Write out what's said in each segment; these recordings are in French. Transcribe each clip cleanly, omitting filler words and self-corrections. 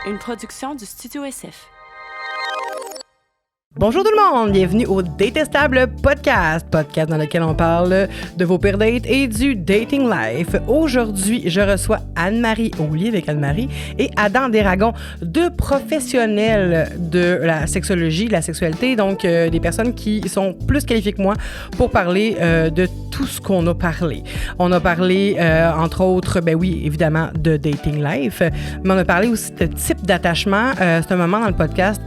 une production du Studio SF. Bonjour tout le monde, bienvenue au Détestable podcast dans lequel on parle de vos pires dates et du dating life. Aujourd'hui, je reçois Anne-Marie Aulier avec Anne-Marie et Adam Desragons, deux professionnels de la sexologie, de la sexualité, donc des personnes qui sont plus qualifiées que moi pour parler de tout ce qu'on a parlé. On a parlé, entre autres, ben oui, évidemment, de dating life, mais on a parlé aussi de type d'attachement. C'est un moment dans le podcast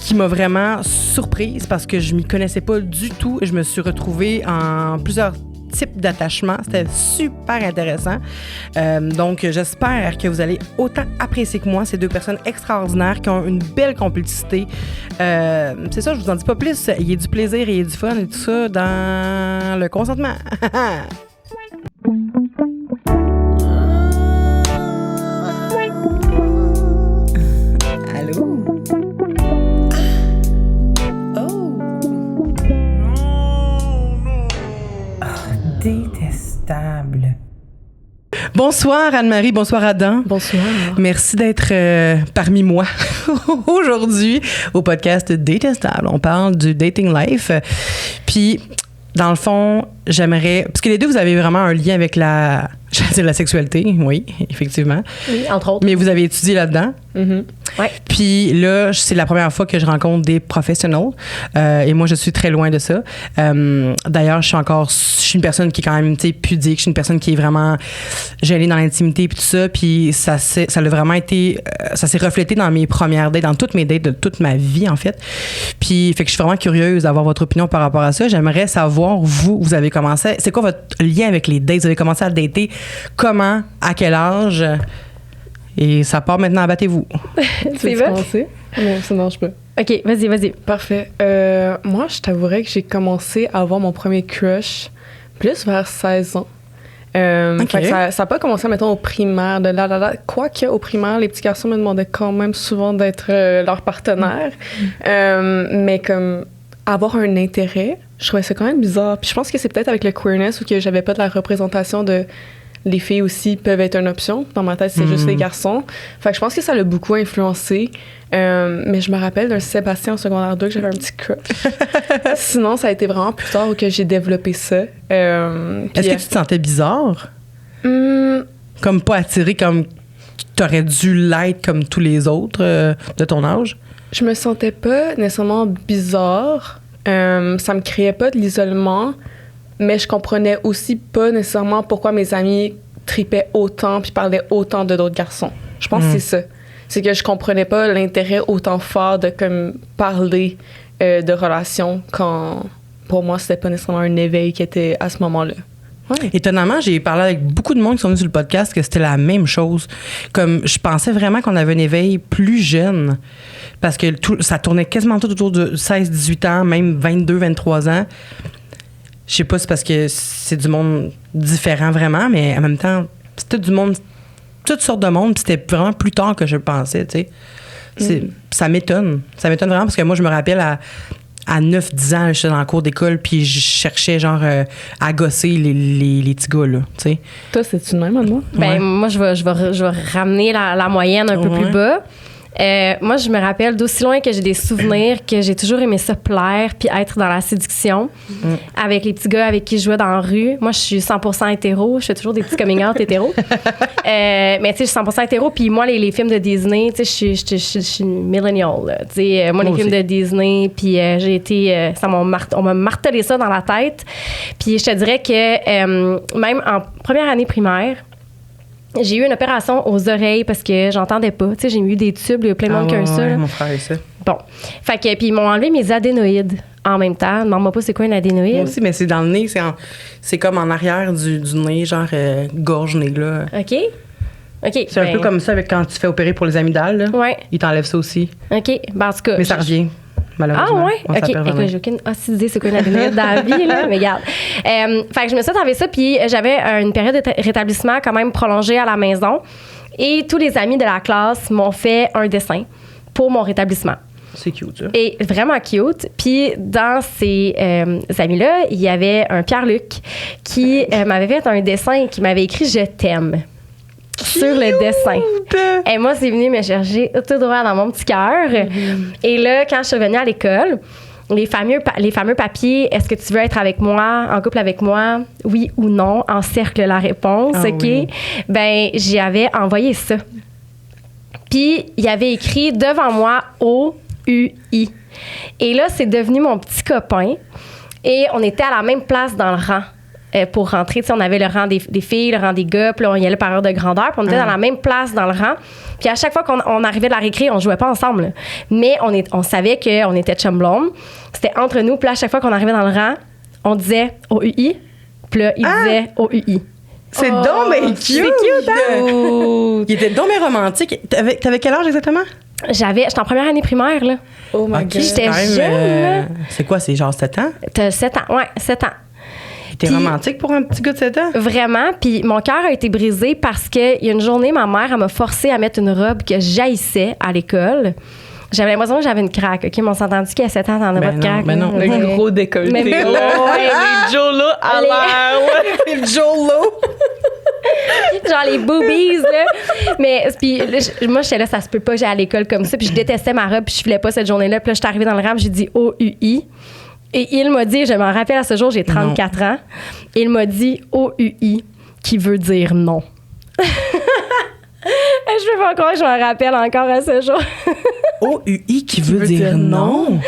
qui m'a vraiment surprise parce que je m'y connaissais pas du tout. Je me suis retrouvée en plusieurs types d'attachements. C'était super intéressant. Donc, j'espère que vous allez autant apprécier que moi ces deux personnes extraordinaires qui ont une belle complicité. C'est ça, je vous en dis pas plus. Il y a du plaisir et il y a du fun et tout ça dans le consentement. Allô? Détestable. Bonsoir Anne-Marie, bonsoir Adam. Bonsoir. Merci d'être parmi moi aujourd'hui au podcast Détestable. On parle du dating life. Puis, dans le fond, j'aimerais... Parce que les deux, vous avez vraiment un lien avec la sexualité, oui, effectivement. Oui, entre autres. Mais vous avez étudié là-dedans. Mm-hmm. Ouais. Puis là, c'est la première fois que je rencontre des professionnels et moi, je suis très loin de ça. D'ailleurs, je suis une personne qui est quand même pudique, je suis une personne qui est vraiment gênée dans l'intimité puis tout ça. Puis ça a vraiment été... ça s'est reflété dans mes premières dates, dans toutes mes dates de toute ma vie, en fait. Puis, fait que je suis vraiment curieuse d'avoir votre opinion par rapport à ça. J'aimerais savoir, vous avez commencé... C'est quoi votre lien avec les dates? Vous avez commencé à dater comment? À quel âge? Et ça part maintenant, abattez-vous. Tu veux commencer? Non, ça marche pas. OK, vas-y. Parfait. Moi, je t'avouerais que j'ai commencé à avoir mon premier crush plus vers 16 ans. Okay. Ça n'a pas commencé, mettons, au primaire. Quoique, au primaire, les petits garçons me demandaient quand même souvent d'être leur partenaire. Mais comme avoir un intérêt, je trouvais ça quand même bizarre. Puis je pense que c'est peut-être avec le queerness ou que j'avais pas de la représentation de... Les filles aussi peuvent être une option. Dans ma tête, c'est juste les garçons. Fait que je pense que ça l'a beaucoup influencé. Mais je me rappelle d'un Sébastien en secondaire 2 que j'avais un petit crush. Sinon, ça a été vraiment plus tard que j'ai développé ça. Est-ce que tu te sentais bizarre? Comme pas attirée comme t'aurais dû l'être comme tous les autres de ton âge? Je me sentais pas nécessairement bizarre. Ça me créait pas de l'isolement. Mais je comprenais aussi pas nécessairement pourquoi mes amis tripaient autant puis parlaient autant de d'autres garçons. Je pense que c'est ça. C'est que je comprenais pas l'intérêt autant fort de comme parler de relations quand, pour moi, c'était pas nécessairement un éveil qui était à ce moment-là. Ouais. Étonnamment, j'ai parlé avec beaucoup de monde qui sont venus sur le podcast que c'était la même chose. Comme je pensais vraiment qu'on avait un éveil plus jeune parce que ça tournait quasiment tout autour de 16-18 ans, même 22-23 ans. Je sais pas si c'est parce que c'est du monde différent vraiment, mais en même temps, c'était du monde, toutes sortes de monde, puis c'était vraiment plus tard que je le pensais, tu sais. Ça m'étonne. Ça m'étonne vraiment parce que moi, je me rappelle à 9-10 ans, j'étais dans la cour d'école, puis je cherchais genre à gosser les petits gars, là, tu sais. Toi, c'est-tu le même, moi? Ben, moi, je vais ramener la moyenne un peu plus bas. Moi, je me rappelle d'aussi loin que j'ai des souvenirs que j'ai toujours aimé ça plaire puis être dans la séduction avec les petits gars avec qui je jouais dans la rue. Moi, je suis 100% hétéro. Je fais toujours des petits coming out hétéro. Mais tu sais, je suis 100% hétéro. Puis moi, les films de Disney, tu sais, je suis millennial. Tu sais, moi, les films de Disney, puis j'ai été... on m'a martelé ça dans la tête. Puis je te dirais que même en première année primaire, j'ai eu une opération aux oreilles parce que j'entendais pas. Tu sais, j'ai eu des tubes, il y a plein de monde qui a eu ça. Mon frère a eu ça. Bon. Fait que, puis ils m'ont enlevé mes adénoïdes en même temps. Demande-moi pas c'est quoi une adénoïde. Moi aussi, mais c'est dans le nez. C'est comme en arrière du nez, genre gorge-nez, là. OK. C'est un peu comme ça avec quand tu fais opérer pour les amygdales, là. Ouais. Ils t'enlèvent ça aussi. OK. Ben, en tout cas. Mais ça revient. Ah ouais? OK. Écoute, j'ai aucune idée c'est quoi une adénoïde dans la vie, là. Mais regarde. Fait que je me suis enlevé ça, puis j'avais une période de rétablissement quand même prolongée à la maison. Et tous les amis de la classe m'ont fait un dessin pour mon rétablissement. C'est cute, ça. Et vraiment cute. Puis dans ces amis-là, il y avait un Pierre-Luc qui m'avait fait un dessin et qui m'avait écrit « Je t'aime ». sur le dessin. Et moi, c'est venu me chercher tout droit dans mon petit cœur. Et là, quand je suis revenue à l'école, les fameux papiers, est-ce que tu veux être avec moi, en couple avec moi, oui ou non, encercle la réponse, OK? Oui. Ben, j'y avais envoyé ça. Puis, il y avait écrit devant moi O-U-I. Et là, c'est devenu mon petit copain. Et on était à la même place dans le rang pour rentrer. Tu sais, on avait le rang des filles, le rang des gars, puis là, on y allait par heure de grandeur, puis on était dans la même place dans le rang. Puis à chaque fois qu'on arrivait de la récré, on jouait pas ensemble. Là. Mais on savait qu'on était chum blonde. C'était entre nous. Puis là, à chaque fois qu'on arrivait dans le rang, on disait OUI. Puis là, il disait OUI. C'est donc bien cute! C'est cute, hein? Il était donc bien romantique. T'avais quel âge exactement? J'étais en première année primaire, là. Oh my God. J'étais jeune, là. C'est quoi, c'est genre 7 ans? T'as 7 ans, ouais, 7 ans. T'es romantique pour un petit gars de 7 ans? Vraiment. Puis mon cœur a été brisé parce qu'il y a une journée, ma mère, elle m'a forcé à mettre une robe que j'haïssais à l'école. J'avais l'impression que j'avais une craque. OK, mais on s'est entendu qu'à 7 ans, t'en as pas de craque. Ben non, le gros décolleté. Mais les Jolo à l'air. Les Jolo! Genre les boobies, là. Mais puis moi, j'étais là, ça se peut pas que j'aille à l'école comme ça. Puis je détestais ma robe, puis je filais pas cette journée-là. Puis là, j'étais arrivée dans le rang, j'ai dit OUI. Et il m'a dit, je m'en rappelle à ce jour, j'ai 34 ans. Et il m'a dit OUI, qui veut dire non. Je peux pas croire que je m'en rappelle encore à ce jour. OUI, qui veut dire non?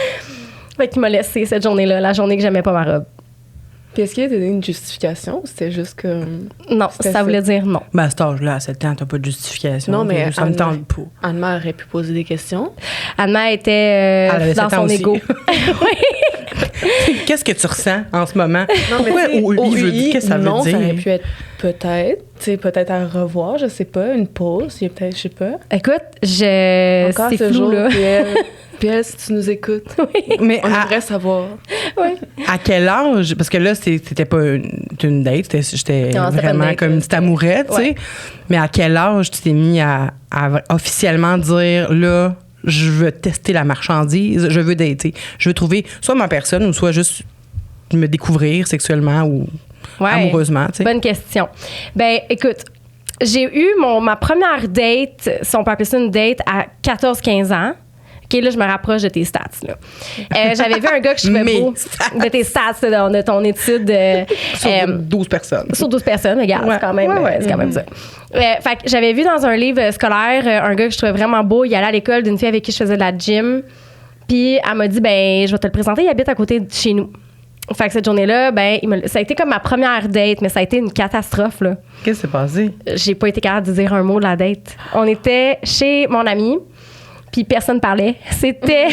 Fait qu'il m'a laissé cette journée-là, la journée que j'aimais pas ma robe. Puis est-ce qu'il y a donné une justification ou c'était juste comme... Non, ça voulait dire non. Ben à cet âge-là, à 7 ans, t'as pas de justification. Non, mais ça me tente pas. Anne-Mère aurait pu poser des questions. Anne-Mère était dans son ego. Oui. Qu'est-ce que tu ressens en ce moment? Non, pourquoi OUI, qu'est-ce que ça veut non, dire? Ça aurait pu être peut-être à revoir, je sais pas, une pause, il y a peut-être, je sais pas. Écoute, Encore c'est ce flou, jour, là. Puis elle, si tu nous écoutes, mais on aimerait savoir. Oui. À quel âge? Parce que là, c'était pas une date, j'étais vraiment date, comme une petite amourette, tu sais. Mais à quel âge tu t'es mis à officiellement dire, là, je veux tester la marchandise, je veux dater, je veux trouver soit ma personne ou soit juste me découvrir sexuellement ou amoureusement, tu sais. Bonne question. Ben, écoute, j'ai eu ma première date, si on peut appeler ça une date, à 14-15 ans. OK, là, je me rapproche de tes stats, là. J'avais vu un gars que je trouvais beau. De tes stats, de ton étude. Sur 12 personnes. Sur 12 personnes, regarde, c'est quand même, c'est quand même ça. Fait que j'avais vu dans un livre scolaire un gars que je trouvais vraiment beau. Il allait à l'école d'une fille avec qui je faisais de la gym. Puis elle m'a dit, ben, je vais te le présenter, il habite à côté de chez nous. Fait que cette journée-là, ben, ça a été comme ma première date, mais ça a été une catastrophe, là. Qu'est-ce qui s'est passé? J'ai pas été capable de dire un mot de la date. On était chez mon ami. Puis personne parlait. C'était...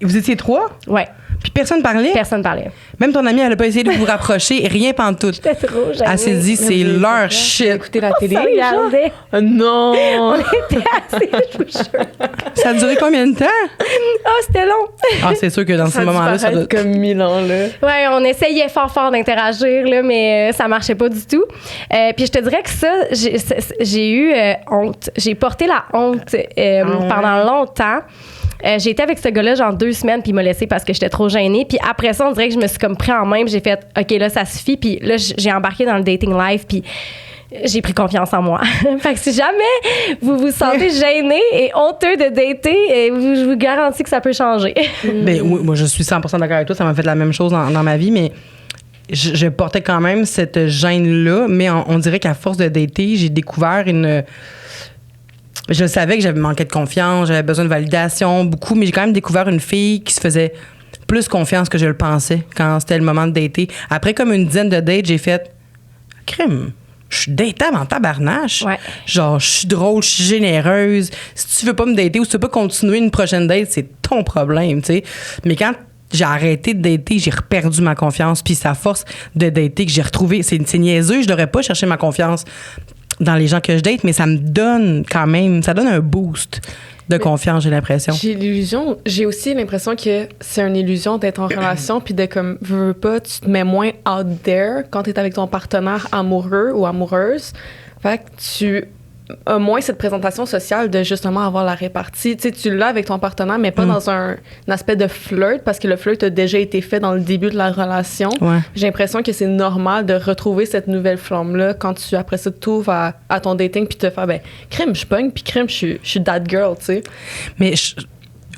Vous étiez 3? Ouais. Puis personne parlait? Personne parlait. Même ton amie, elle a pas essayé de vous rapprocher, rien pantoute. J'étais trop gênée. Elle s'est dit, c'est leur shit. Écouter la télé. Regardez. Non! On était assis, je vous jure. Ça a duré combien de temps? C'était long. Ah, c'est sûr que dans ce moment-là, ça doit... comme 1000 ans, là. Ouais, on essayait fort d'interagir, là, mais ça marchait pas du tout. Puis je te dirais que ça, j'ai eu honte. J'ai porté la honte pendant longtemps. J'ai été avec ce gars-là genre 2 semaines, puis il m'a laissé parce que j'étais trop gênée. Puis après ça, on dirait que je me suis comme pris en main, puis j'ai fait OK, là, ça suffit. Puis là, j'ai embarqué dans le dating life, puis j'ai pris confiance en moi. Fait que si jamais vous vous sentez gêné et honteux de dater, je vous garantis que ça peut changer. Ben, oui, moi, je suis 100% d'accord avec toi. Ça m'a fait la même chose dans ma vie, mais je portais quand même cette gêne-là. Mais on dirait qu'à force de dater, j'ai découvert une... Je savais que j'avais manqué de confiance, j'avais besoin de validation, beaucoup, mais j'ai quand même découvert une fille qui se faisait plus confiance que je le pensais quand c'était le moment de dater. Après comme une dizaine de dates, j'ai fait « Crime, je suis datable en tabarnache. Ouais. Genre, je suis drôle, je suis généreuse. Si tu veux pas me dater ou si tu veux pas continuer une prochaine date, c'est ton problème, tu sais. » Mais quand j'ai arrêté de dater, j'ai reperdu ma confiance, puis c'est à force de dater que j'ai retrouvé... C'est niaiseux, je devrais pas chercher ma confiance dans les gens que je date, mais ça me donne quand même, ça donne un boost de confiance, j'ai l'impression. J'ai aussi l'impression que c'est une illusion d'être en relation, puis de comme, veux pas, tu te mets moins out there quand t'es avec ton partenaire amoureux ou amoureuse. Fait que tu a moins cette présentation sociale de justement avoir la répartie. Tu sais, tu l'as avec ton partenaire, mais pas dans un aspect de flirt, parce que le flirt a déjà été fait dans le début de la relation. Ouais. J'ai l'impression que c'est normal de retrouver cette nouvelle flamme-là quand tu, après ça, t'ouvres à ton dating puis te faire, crime, je pogne, puis crime, je suis that girl, tu sais. Mais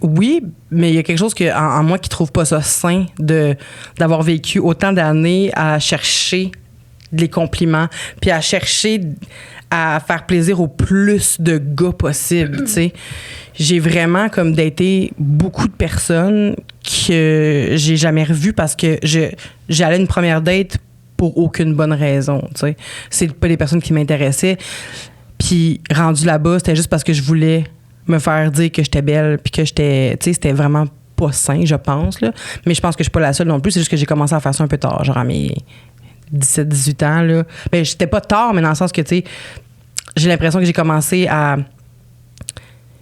oui, mais il y a quelque chose en moi qui trouve pas ça sain d'avoir vécu autant d'années à chercher des compliments, puis à chercher à faire plaisir au plus de gars possible, tu sais. J'ai vraiment comme daté beaucoup de personnes que j'ai jamais revues parce que j'allais à une première date pour aucune bonne raison, tu sais. C'est pas des personnes qui m'intéressaient. Puis rendu là-bas, c'était juste parce que je voulais me faire dire que j'étais belle puis que j'étais, tu sais, c'était vraiment pas sain, je pense, là. Mais je pense que je suis pas la seule non plus, c'est juste que j'ai commencé à faire ça un peu tard, genre à mes 17-18 ans, là. Ben, j'étais pas tard, mais dans le sens que, tu sais, j'ai l'impression que j'ai commencé à...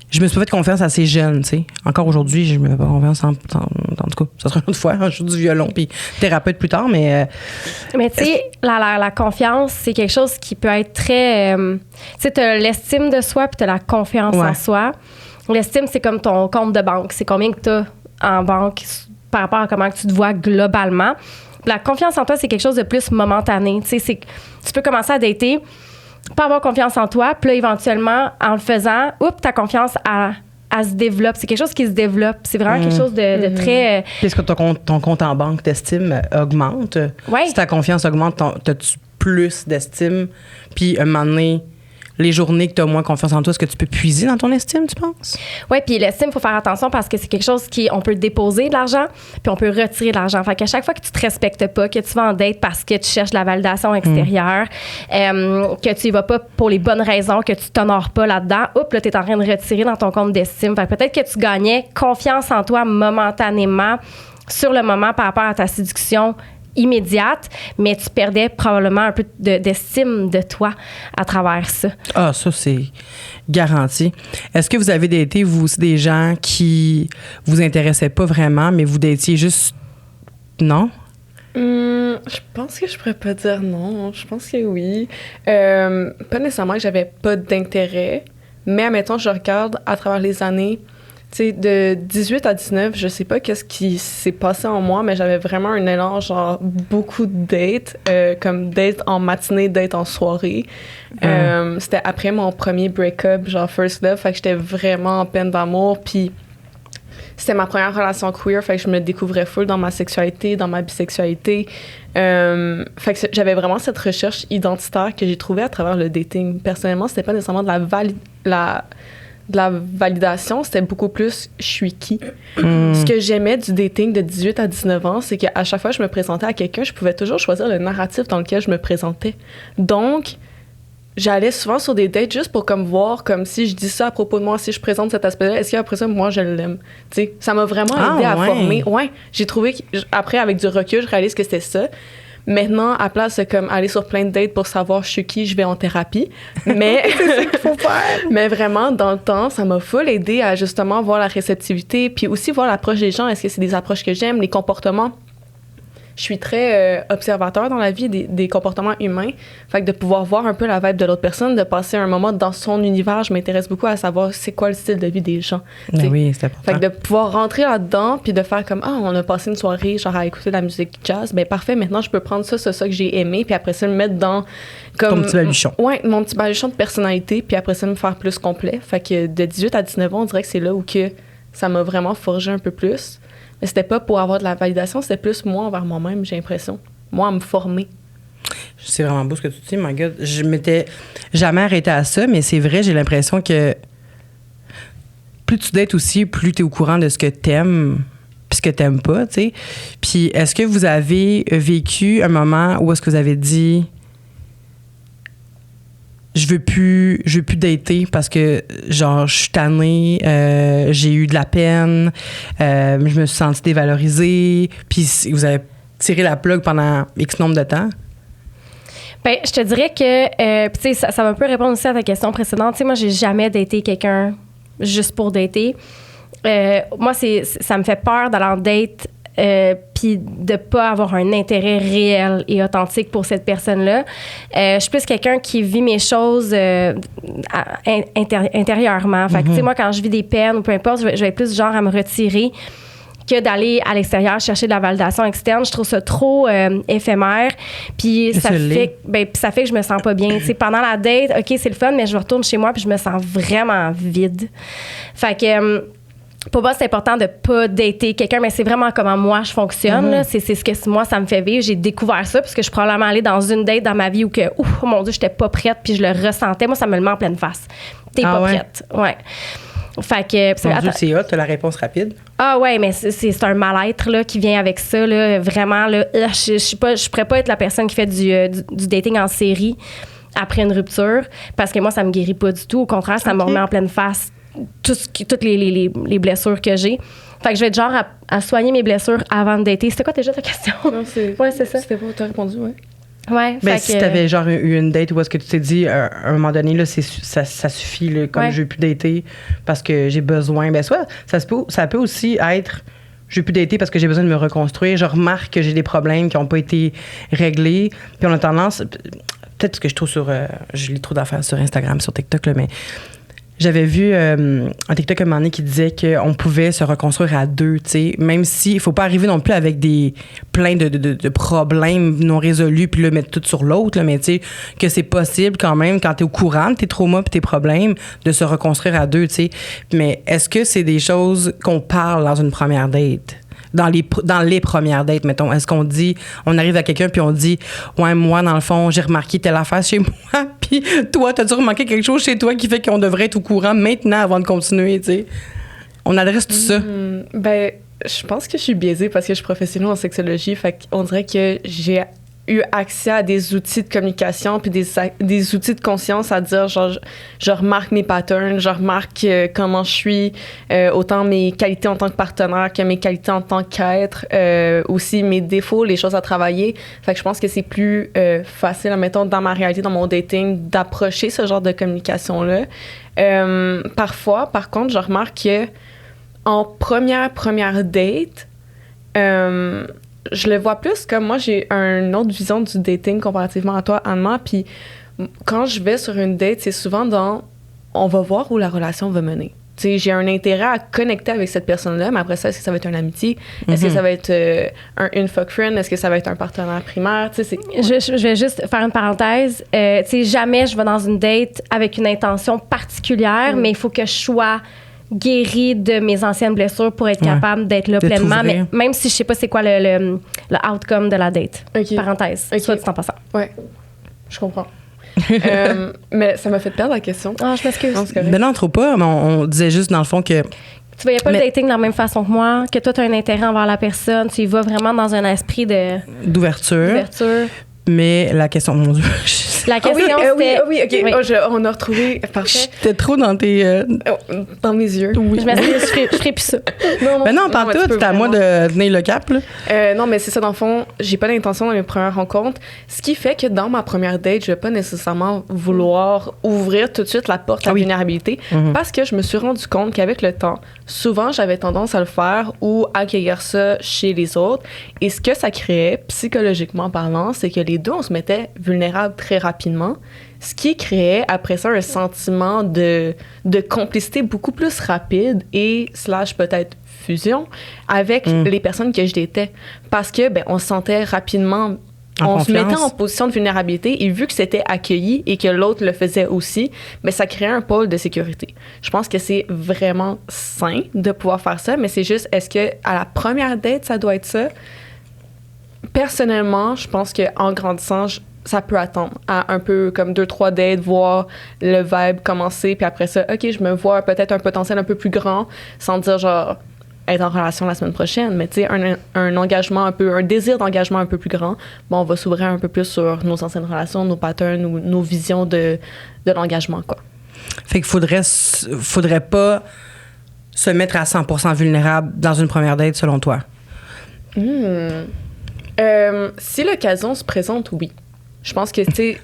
Je me suis pas fait confiance assez jeune, tu sais. Encore aujourd'hui, je me fais pas confiance en tout cas, ça sera une autre fois, je joue du violon puis thérapeute plus tard, mais... Mais tu sais, la confiance, c'est quelque chose qui peut être très... tu sais, t'as l'estime de soi puis t'as la confiance en soi. L'estime, c'est comme ton compte de banque. C'est combien que t'as en banque par rapport à comment tu te vois globalement. La confiance en toi, c'est quelque chose de plus momentané. Tu sais, tu peux commencer à dater, pas avoir confiance en toi, puis là, éventuellement, en le faisant, ta confiance se développe. C'est quelque chose qui se développe. C'est vraiment quelque chose de très... Est-ce que ton compte en banque d'estime augmente? Oui. Si ta confiance augmente, t'as-tu plus d'estime? Puis, un moment donné, les journées que tu as moins confiance en toi, est-ce que tu peux puiser dans ton estime, tu penses? Oui, puis l'estime, il faut faire attention parce que c'est quelque chose on peut déposer de l'argent, puis on peut retirer de l'argent. Fait qu'à chaque fois que tu te respectes pas, que tu vas en date parce que tu cherches de la validation extérieure, que tu y vas pas pour les bonnes raisons, que tu t'honores pas là-dedans, là, tu es en train de retirer dans ton compte d'estime. Fait que peut-être que tu gagnais confiance en toi momentanément sur le moment par rapport à ta séduction immédiate, mais tu perdais probablement un peu d'estime de toi à travers ça. Ah, ça, c'est garanti. Est-ce que vous avez daté, vous aussi, des gens qui vous intéressaient pas vraiment, mais vous datiez juste... Non? Je pense que je pourrais pas dire non. Je pense que oui. Pas nécessairement que j'avais pas d'intérêt, mais admettons, je regarde à travers les années. Tu sais, de 18 à 19, je sais pas qu'est-ce qui s'est passé en moi, mais j'avais vraiment un élan, genre, beaucoup de dates, comme date en matinée, date en soirée. C'était après mon premier break-up, genre first love, fait que j'étais vraiment en peine d'amour, puis c'était ma première relation queer, fait que je me découvrais full dans ma sexualité, dans ma bisexualité. Fait que j'avais vraiment cette recherche identitaire que j'ai trouvée à travers le dating. Personnellement, c'était pas nécessairement de la validation, c'était beaucoup plus je suis qui. Ce que j'aimais du dating de 18 à 19 ans, c'est qu'à chaque fois que je me présentais à quelqu'un, je pouvais toujours choisir le narratif dans lequel je me présentais. Donc, j'allais souvent sur des dates juste pour comme voir comme si je dis ça à propos de moi, si je présente cet aspect-là, est-ce qu'après ça, moi, je l'aime? Tu sais, ça m'a vraiment aidé à former. Ouais, j'ai trouvé après, avec du recul, je réalise que c'était ça. Maintenant, à place de comme aller sur plein de dates pour savoir je suis qui, je vais en thérapie. Mais c'est ça qu'il faut faire. Mais vraiment, dans le temps, ça m'a full aidé à justement voir la réceptivité, puis aussi voir l'approche des gens. Est-ce que c'est des approches que j'aime, les comportements? Je suis très observateur dans la vie des comportements humains. Fait que de pouvoir voir un peu la vibe de l'autre personne, de passer un moment dans son univers, je m'intéresse beaucoup à savoir c'est quoi le style de vie des gens. Ben oui, c'est important. Fait que de pouvoir rentrer là-dedans puis de faire comme on a passé une soirée genre à écouter de la musique jazz, ben parfait, maintenant je peux prendre ça que j'ai aimé puis après ça le mettre dans comme ton petit baluchon. Ouais, mon petit baluchon de personnalité puis après ça me faire plus complet. Fait que de 18 à 19 ans, on dirait que c'est là où que ça m'a vraiment forgé un peu plus. Mais c'était pas pour avoir de la validation, c'était plus moi envers moi-même, j'ai l'impression. Moi, à me former. C'est vraiment beau ce que tu dis, my God. Je m'étais jamais arrêtée à ça, mais c'est vrai, j'ai l'impression que plus tu dates aussi, plus tu es au courant de ce que t'aimes puis ce que t'aimes pas, tu sais. Puis est-ce que vous avez vécu un moment où est-ce que vous avez dit je veux plus dater parce que genre je suis tannée, j'ai eu de la peine, je me suis sentie dévalorisée, puis vous avez tiré la plug pendant X nombre de temps? Ben, je te dirais que tu sais ça va un peu répondre aussi à ta question précédente. Tu sais, moi j'ai jamais daté quelqu'un juste pour dater. Moi ça me fait peur d'aller en date puis de pas avoir un intérêt réel et authentique pour cette personne-là. Je suis plus quelqu'un qui vit mes choses intérieurement. Fait que, tu sais, moi, quand je vis des peines ou peu importe, je vais être plus genre à me retirer que d'aller à l'extérieur chercher de la validation externe. Je trouve ça trop éphémère. Puis ça fait que je me sens pas bien. T'sais, pendant la date, OK, c'est le fun, mais je retourne chez moi puis je me sens vraiment vide. Fait que pour moi, c'est important de pas dater quelqu'un, mais c'est vraiment comment moi je fonctionne. Là. C'est ce que moi, ça me fait vivre. J'ai découvert ça parce que je suis probablement allée dans une date dans ma vie où que, oh mon Dieu, j'étais pas prête puis je le ressentais. Moi, ça me le met en pleine face. T'es pas prête. Ouais. Fait que... Mon Dieu, c'est hot, t'as la réponse rapide. Ah ouais, mais c'est un mal-être là, qui vient avec ça. Là, vraiment, là, je pourrais pas être la personne qui fait du dating en série après une rupture parce que moi, ça me guérit pas du tout. Au contraire, ça me remet en pleine face toutes les blessures que j'ai. Fait que je vais être genre à soigner mes blessures avant de dater. C'était quoi déjà ta question? Non, c'est ça. C'était pas, t'as répondu, ouais. Ouais. Ben, si t'avais genre eu une date où est-ce que tu t'es dit à un moment donné, là, ça suffit, là, comme je veux plus dater parce que j'ai besoin. Ben, soit ça peut aussi être je veux plus dater parce que j'ai besoin de me reconstruire. Je remarque que j'ai des problèmes qui n'ont pas été réglés. Puis on a tendance, peut-être parce que je trouve je lis trop d'affaires sur Instagram, sur TikTok, là, mais j'avais vu un TikTok un moment donné qui disait qu'on pouvait se reconstruire à deux, tu sais, même si il faut pas arriver non plus avec plein de problèmes non résolus puis le mettre tout sur l'autre, là, mais tu sais, que c'est possible quand même, quand tu es au courant de tes traumas puis tes problèmes, de se reconstruire à deux, tu sais. Mais est-ce que c'est des choses qu'on parle dans une première date? Dans les premières dates, mettons, est-ce qu'on dit, on arrive à quelqu'un puis on dit, ouais, moi, dans le fond, j'ai remarqué telle affaire chez moi, puis toi, t'as-tu remarqué quelque chose chez toi qui fait qu'on devrait être au courant maintenant avant de continuer, tu sais? On adresse tout ça. Ben, je pense que je suis biaisée parce que je suis professionnelle en sexologie, fait qu'on dirait que j'ai eu accès à des outils de communication puis des outils de conscience à dire genre je remarque mes patterns, je remarque comment je suis, autant mes qualités en tant que partenaire que mes qualités en tant qu'être, aussi mes défauts, les choses à travailler. Fait que je pense que c'est plus facile, mettons, dans ma réalité, dans mon dating, d'approcher ce genre de communication-là. Parfois, par contre, je remarque que en première date, je le vois plus comme moi, j'ai une autre vision du dating comparativement à toi, Anne-Marie. Puis quand je vais sur une date, c'est souvent on va voir où la relation va mener. Tu sais, j'ai un intérêt à connecter avec cette personne-là, mais après ça, est-ce que ça va être une amitié? Est-ce que ça va être une fuck friend? Est-ce que ça va être un partenaire primaire? Tu sais, je vais juste faire une parenthèse. Tu sais, jamais je vais dans une date avec une intention particulière, mais il faut que je sois guérie de mes anciennes blessures pour être capable d'être là pleinement, mais même si je sais pas c'est quoi le outcome de la date. Parenthèse, soit dit en passant. Ouais, je comprends. Mais ça m'a fait perdre la question. Ah, je m'excuse. Ben non, trop pas, mais on disait juste dans le fond que tu voyais pas le dating de la même façon que moi, que toi tu as un intérêt envers la personne, tu y vas vraiment dans un esprit d'ouverture. Mais la question, mon Dieu. La question, c'était... Oui, OK. Oui. On a retrouvé... Parfait. T'es trop dans tes... dans mes yeux. Oui. Je m'excuse, je ferai plus ça. Non, pas tout. C'est à moi de tenir le cap, là. Non, mais c'est ça, dans le fond, j'ai pas d'intention dans mes premières rencontres. Ce qui fait que dans ma première date, je vais pas nécessairement vouloir ouvrir tout de suite la porte à la vulnérabilité parce que je me suis rendu compte qu'avec le temps, souvent, j'avais tendance à le faire ou à accueillir ça chez les autres. Et ce que ça créait, psychologiquement parlant, c'est que les deux, on se mettait vulnérables très rapidement, ce qui créait après ça un sentiment de complicité beaucoup plus rapide et / peut-être fusion avec les personnes que je datais. Parce que, on se sentait rapidement... On se mettait en position de vulnérabilité et vu que c'était accueilli et que l'autre le faisait aussi, ça créait un pôle de sécurité. Je pense que c'est vraiment sain de pouvoir faire ça, mais c'est juste, est-ce que à la première date, ça doit être ça? Personnellement, je pense qu'en grandissant, ça peut attendre à un peu comme 2-3 dates, voir le vibe commencer, puis après ça, OK, je me vois peut-être un potentiel un peu plus grand, sans dire genre être en relation la semaine prochaine, mais tu sais, un engagement un désir d'engagement un peu plus grand, on va s'ouvrir un peu plus sur nos anciennes relations, nos patterns ou nos visions de l'engagement, quoi. Fait qu'il faudrait pas se mettre à 100% vulnérable dans une première date, selon toi? Si l'occasion se présente, oui. Je pense que, tu sais,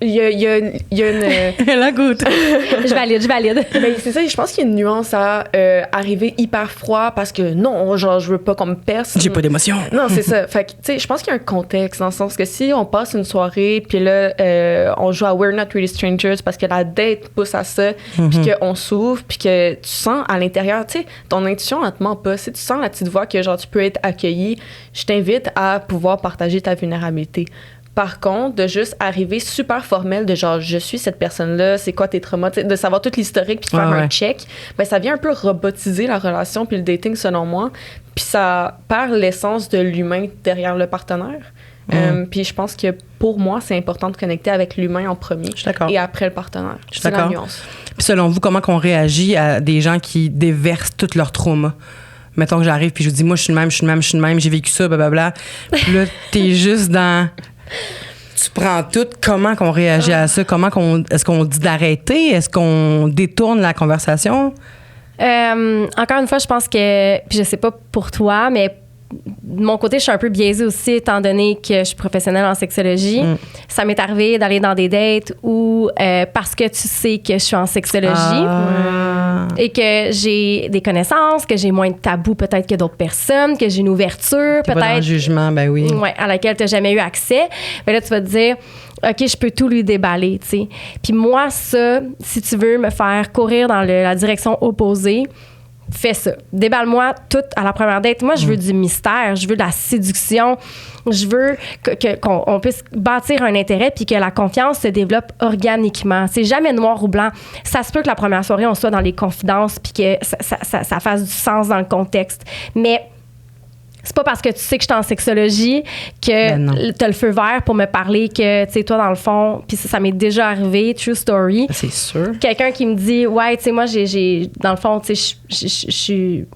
il y a une... La goutte. Je valide. Mais c'est ça, je pense qu'il y a une nuance à arriver hyper froid parce que non, genre, je veux pas qu'on me perce. J'ai pas d'émotion. Non, c'est ça. Fait que, tu sais, je pense qu'il y a un contexte dans le sens que si on passe une soirée, puis là, on joue à We're Not Really Strangers parce que la date pousse à ça, puis qu'on s'ouvre, puis que tu sens à l'intérieur, tu sais, ton intuition, elle te ment pas. Si tu sens la petite voix que, genre, tu peux être accueilli, je t'invite à pouvoir partager ta vulnérabilité. Par contre, de juste arriver super formel, de genre, je suis cette personne-là, c'est quoi tes traumas, de savoir tout l'historique puis de faire un check, ben ça vient un peu robotiser la relation puis le dating, selon moi. Puis ça perd l'essence de l'humain derrière le partenaire. Puis je pense que pour moi, c'est important de connecter avec l'humain en premier et après le partenaire. C'est la nuance. Puis selon vous, comment qu'on réagit à des gens qui déversent tout leur trauma? Mettons que j'arrive puis je vous dis, moi, je suis de même, j'ai vécu ça, blablabla. Puis là, t'es juste dans... Tu prends tout. Comment qu'on réagit à ça? Est-ce qu'on dit d'arrêter? Est-ce qu'on détourne la conversation? Encore une fois, je pense que, puis je sais pas pour toi, mais de mon côté, je suis un peu biaisée aussi, étant donné que je suis professionnelle en sexologie. Ça m'est arrivé d'aller dans des dates où, parce que tu sais que je suis en sexologie et que j'ai des connaissances, que j'ai moins de tabous peut-être que d'autres personnes, que j'ai une ouverture peut-être. Pas dans le jugement, ben oui. Ouais, à laquelle tu n'as jamais eu accès. Ben là, tu vas te dire, OK, je peux tout lui déballer, tu sais. Puis moi, ça, si tu veux me faire courir dans la direction opposée, fais ça. Déballe-moi tout à la première date. Moi, je veux du mystère, je veux de la séduction, je veux qu'on puisse bâtir un intérêt puis que la confiance se développe organiquement. C'est jamais noir ou blanc. Ça se peut que la première soirée, on soit dans les confidences puis que ça fasse du sens dans le contexte. Mais c'est pas parce que tu sais que je suis en sexologie que t'as le feu vert pour me parler que, tu sais, toi, dans le fond, puis ça m'est déjà arrivé, true story. C'est sûr. Quelqu'un qui me dit, ouais, tu sais, moi, j'ai dans le fond, tu sais, je suis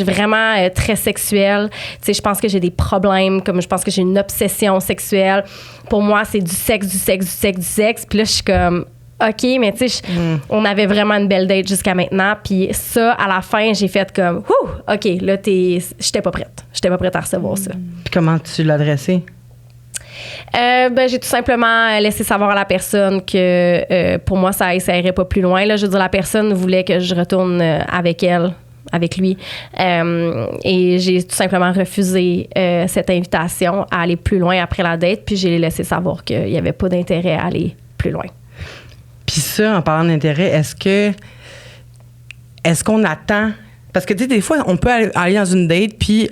vraiment très sexuelle. Tu sais, je pense que j'ai des problèmes, comme je pense que j'ai une obsession sexuelle. Pour moi, c'est du sexe. Puis là, je suis comme... OK, mais tu sais, on avait vraiment une belle date jusqu'à maintenant. Puis ça, à la fin, j'ai fait comme, OK, là, j'étais pas prête. J'étais pas prête à recevoir ça. Puis comment tu l'as adressé? J'ai tout simplement laissé savoir à la personne que pour moi, ça irait pas plus loin. Là, je veux dire, la personne voulait que je retourne avec lui. Et j'ai tout simplement refusé cette invitation à aller plus loin après la date. Puis j'ai laissé savoir qu'il n'y avait pas d'intérêt à aller plus loin. Puis ça, en parlant d'intérêt, est-ce qu'on attend? Parce que, tu sais, des fois, on peut aller dans une date, puis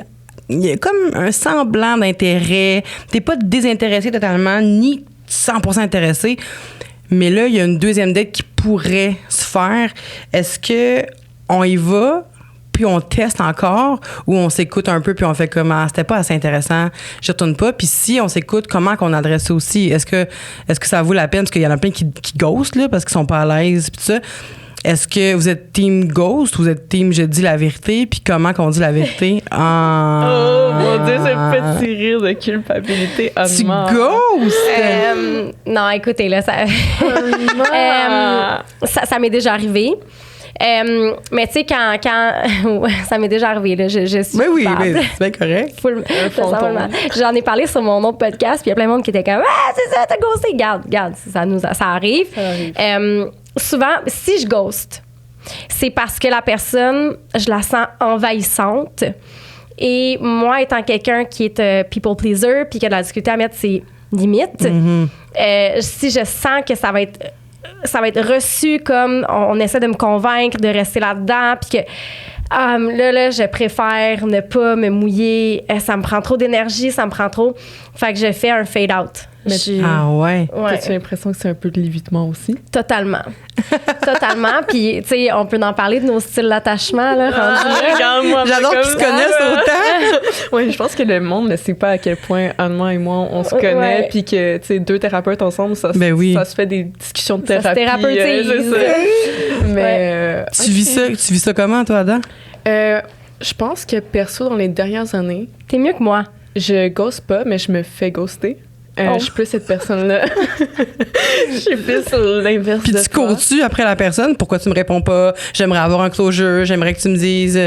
il y a comme un semblant d'intérêt. T'es pas désintéressé totalement, ni 100% intéressé. Mais là, il y a une deuxième date qui pourrait se faire. Est-ce que on y va, puis on teste encore, ou on s'écoute un peu, puis on fait comment? C'était pas assez intéressant, je retourne pas. Puis si on s'écoute, comment qu'on adresse ça aussi? Est-ce que ça vaut la peine? Parce qu'il y en a plein qui ghostent, là, parce qu'ils sont pas à l'aise, puis tout ça. Est-ce que vous êtes team ghost ou vous êtes team je dis la vérité? Puis comment qu'on dit la vérité? Oh mon Dieu, ce petit rire de culpabilité. Tu ghostes? Non, écoutez, là, ça m'est déjà arrivé. Mais tu sais, quand ça m'est déjà arrivé, là, je suis oui, mais c'est bien correct. J'en ai parlé sur mon autre podcast, puis il y a plein de monde qui était comme « Ah, c'est ça, t'as ghosté! » Regarde, ça arrive. Souvent, si je ghost, c'est parce que la personne, je la sens envahissante. Et moi, étant quelqu'un qui est people pleaser, puis qui a de la difficulté à mettre ses limites, si je sens que ça va être reçu comme on essaie de me convaincre de rester là-dedans, puis que là, je préfère ne pas me mouiller. Ça me prend trop d'énergie, ça me prend trop. Fait que je fais un fade-out. Ah ouais? T'as-tu l'impression que c'est un peu de l'évitement aussi? Totalement. Puis, tu sais, on peut en parler de nos styles d'attachement, là. J'adore qu'ils se connaissent autant. Oui, je pense que le monde ne sait pas à quel point Anne-Moi et moi, on se connaît, puis que, tu sais, deux thérapeutes ensemble, ça se fait des discussions de thérapie. Ça se thérapeutise. Mais... Tu vis ça comment, toi, Adam? Je pense que, perso, dans les dernières années... T'es mieux que moi. Je ghoste pas, mais je me fais ghoster. Je suis plus cette personne-là. Je suis plus l'inverse. Puis tu cours-tu après la personne? Pourquoi tu me réponds pas? J'aimerais avoir un closure. J'aimerais que tu me dises...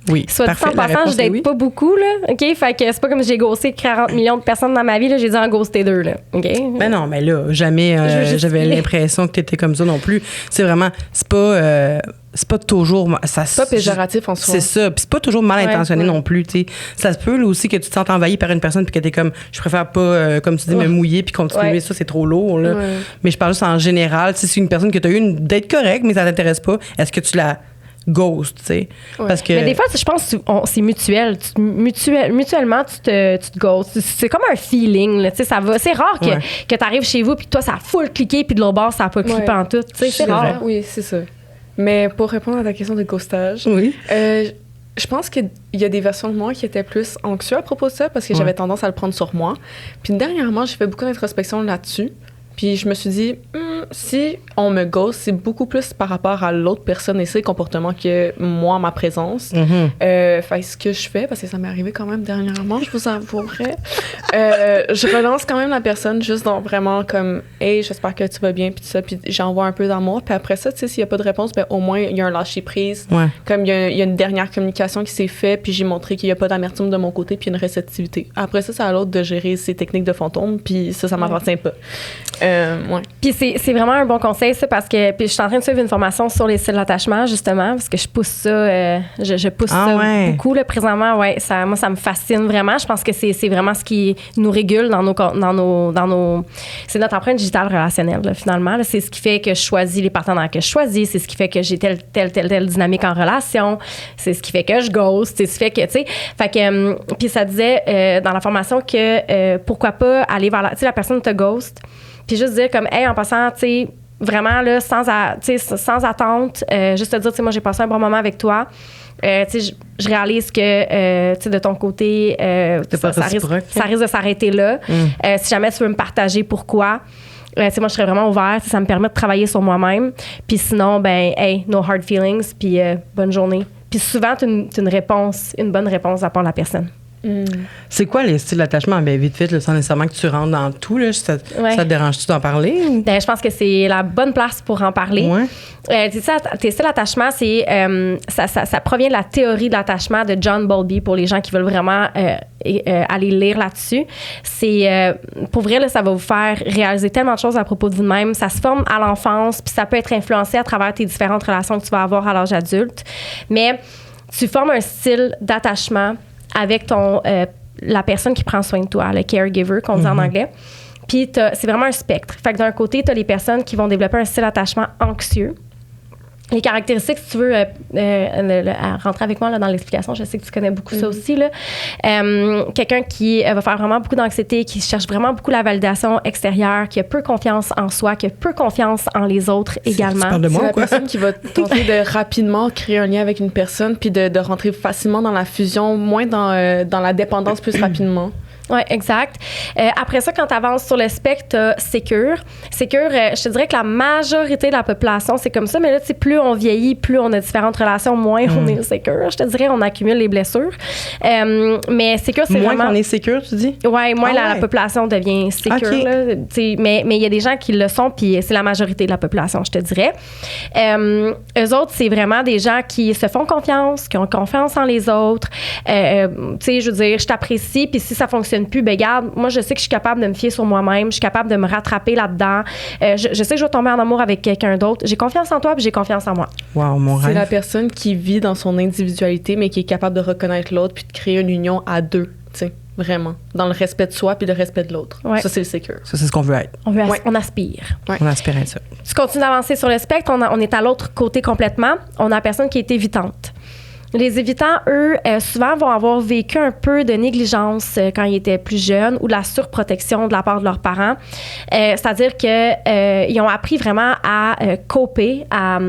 Oui, Soit dit parfait. en passant, je date pas beaucoup, là. OK? Fait que c'est pas comme si j'ai ghosté 40 millions de personnes dans ma vie, là. J'ai dit en ghosté 2, là. OK? Ben non, mais là, jamais j'avais l'impression que t'étais comme ça non plus. C'est vraiment, c'est pas toujours. C'est pas péjoratif en soi. C'est ça. Puis c'est pas toujours mal intentionné non plus, tu sais. Ça se peut, là, aussi, que tu te sentes envahi par une personne puis que t'es comme, je préfère pas, comme tu dis, me mouiller puis continuer. Ça, c'est trop lourd, là. Ouais. Mais je parle juste en général. Tu sais, c'est une personne que t'as eu une date correcte, mais ça t'intéresse pas. Est-ce que tu la ghost, tu sais? Parce que... Mais des fois, je pense que c'est mutuel. Mutuellement, tu te ghostes. C'est comme un feeling, là, tu sais, ça va. C'est rare que tu arrives chez vous puis que toi, ça a full cliqué puis de l'autre bord, ça a pas cliqué en tout. Tu sais, c'est rare. Oui, c'est ça. Mais pour répondre à ta question de ghostage, je pense qu'il y a des versions de moi qui étaient plus anxieux à propos de ça parce que j'avais tendance à le prendre sur moi. Puis dernièrement, j'ai fait beaucoup d'introspection là-dessus. Puis je me suis dit, si on me ghost, c'est beaucoup plus par rapport à l'autre personne et ses comportements que moi, ma présence. Fait ce que je fais, parce que ça m'est arrivé quand même dernièrement, je vous avouerai, je relance quand même la personne juste dans vraiment comme, hey, j'espère que tu vas bien, puis tout ça, puis j'envoie un peu d'amour. Puis après ça, tu sais, s'il n'y a pas de réponse, ben au moins, il y a un lâcher-prise. Comme il y a une dernière communication qui s'est faite, puis j'ai montré qu'il n'y a pas d'amertume de mon côté, puis une réceptivité. Après ça, c'est à l'autre de gérer ses techniques de fantôme, puis ça m'appartient pas. Puis c'est vraiment un bon conseil, ça, parce que puis je suis en train de suivre une formation sur les styles d'attachement, justement, parce que je pousse ça, je pousse beaucoup, là, présentement. Ouais, moi, ça me fascine vraiment. Je pense que c'est vraiment ce qui nous régule dans nos c'est notre empreinte digitale relationnelle, là, finalement. Là. C'est ce qui fait que je choisis les partenaires que je choisis. C'est ce qui fait que j'ai telle dynamique en relation. C'est ce qui fait que je ghost. C'est ce qui fait que, tu sais, fait que, puis ça disait dans la formation que pourquoi pas aller vers la personne te ghost. Puis juste dire comme, hey, en passant, tu sais, vraiment, là, sans attente, juste te dire, tu sais, moi, j'ai passé un bon moment avec toi. Tu sais, je réalise que, tu sais, de ton côté, ça risque de s'arrêter là. Si jamais tu veux me partager pourquoi, tu sais, moi, je serais vraiment ouverte. Ça me permet de travailler sur moi-même. Puis sinon, ben, hey, no hard feelings, puis bonne journée. Puis souvent, tu as une bonne réponse à part la personne. C'est quoi les styles d'attachement? Ben, vite fait, là, sans nécessairement que tu rentres dans tout, là, ça te dérange-tu d'en parler? Ou? Ben, je pense que c'est la bonne place pour en parler. Tes styles d'attachement, ça provient de la théorie de l'attachement de John Bowlby pour les gens qui veulent vraiment aller lire là-dessus. Pour vrai, là, ça va vous faire réaliser tellement de choses à propos de vous-même. Ça se forme à l'enfance, puis ça peut être influencé à travers tes différentes relations que tu vas avoir à l'âge adulte. Mais tu formes un style d'attachement avec la personne qui prend soin de toi, le caregiver, qu'on dit en anglais. Puis c'est vraiment un spectre. Fait que d'un côté, tu as les personnes qui vont développer un style d'attachement anxieux. Les caractéristiques, si tu veux rentrer avec moi là, dans l'explication, je sais que tu connais beaucoup ça aussi. Là. Quelqu'un qui va faire vraiment beaucoup d'anxiété, qui cherche vraiment beaucoup la validation extérieure, qui a peu confiance en soi, qui a peu confiance en les autres également. Tu parles de moi, c'est la personne qui va tenter de rapidement créer un lien avec une personne puis de rentrer facilement dans la fusion, moins dans la dépendance plus rapidement. Oui, exact. Après ça, quand tu avances sur le spectre, tu as Secure. Secure, je te dirais que la majorité de la population, c'est comme ça, mais là, tu sais, plus on vieillit, plus on a différentes relations, moins on est Secure. Je te dirais, on accumule les blessures. Mais Secure, c'est moins vraiment... qu'on est Secure, tu dis? Oui, moins la population devient Secure. Là, mais il y a des gens qui le sont, puis c'est la majorité de la population, je te dirais. Eux autres, c'est vraiment des gens qui se font confiance, qui ont confiance en les autres. Tu sais, je veux dire, je t'apprécie, puis si ça fonctionne plus, ben garde, moi je sais que je suis capable de me fier sur moi-même, je suis capable de me rattraper là-dedans. Je sais que je vais tomber en amour avec quelqu'un d'autre. J'ai confiance en toi, puis j'ai confiance en moi. Wow, mon rêve. C'est la personne qui vit dans son individualité, mais qui est capable de reconnaître l'autre puis de créer une union à deux, tu sais, vraiment, dans le respect de soi puis le respect de l'autre. Ça, c'est le Secure. Ça, c'est ce qu'on veut être. On aspire. On aspire à ça. Tu continues d'avancer sur le spectre, on est à l'autre côté complètement. On a la personne qui est évitante. Les évitants, eux, souvent vont avoir vécu un peu de négligence quand ils étaient plus jeunes ou de la surprotection de la part de leurs parents. C'est-à-dire qu'ils ont appris vraiment à coper, à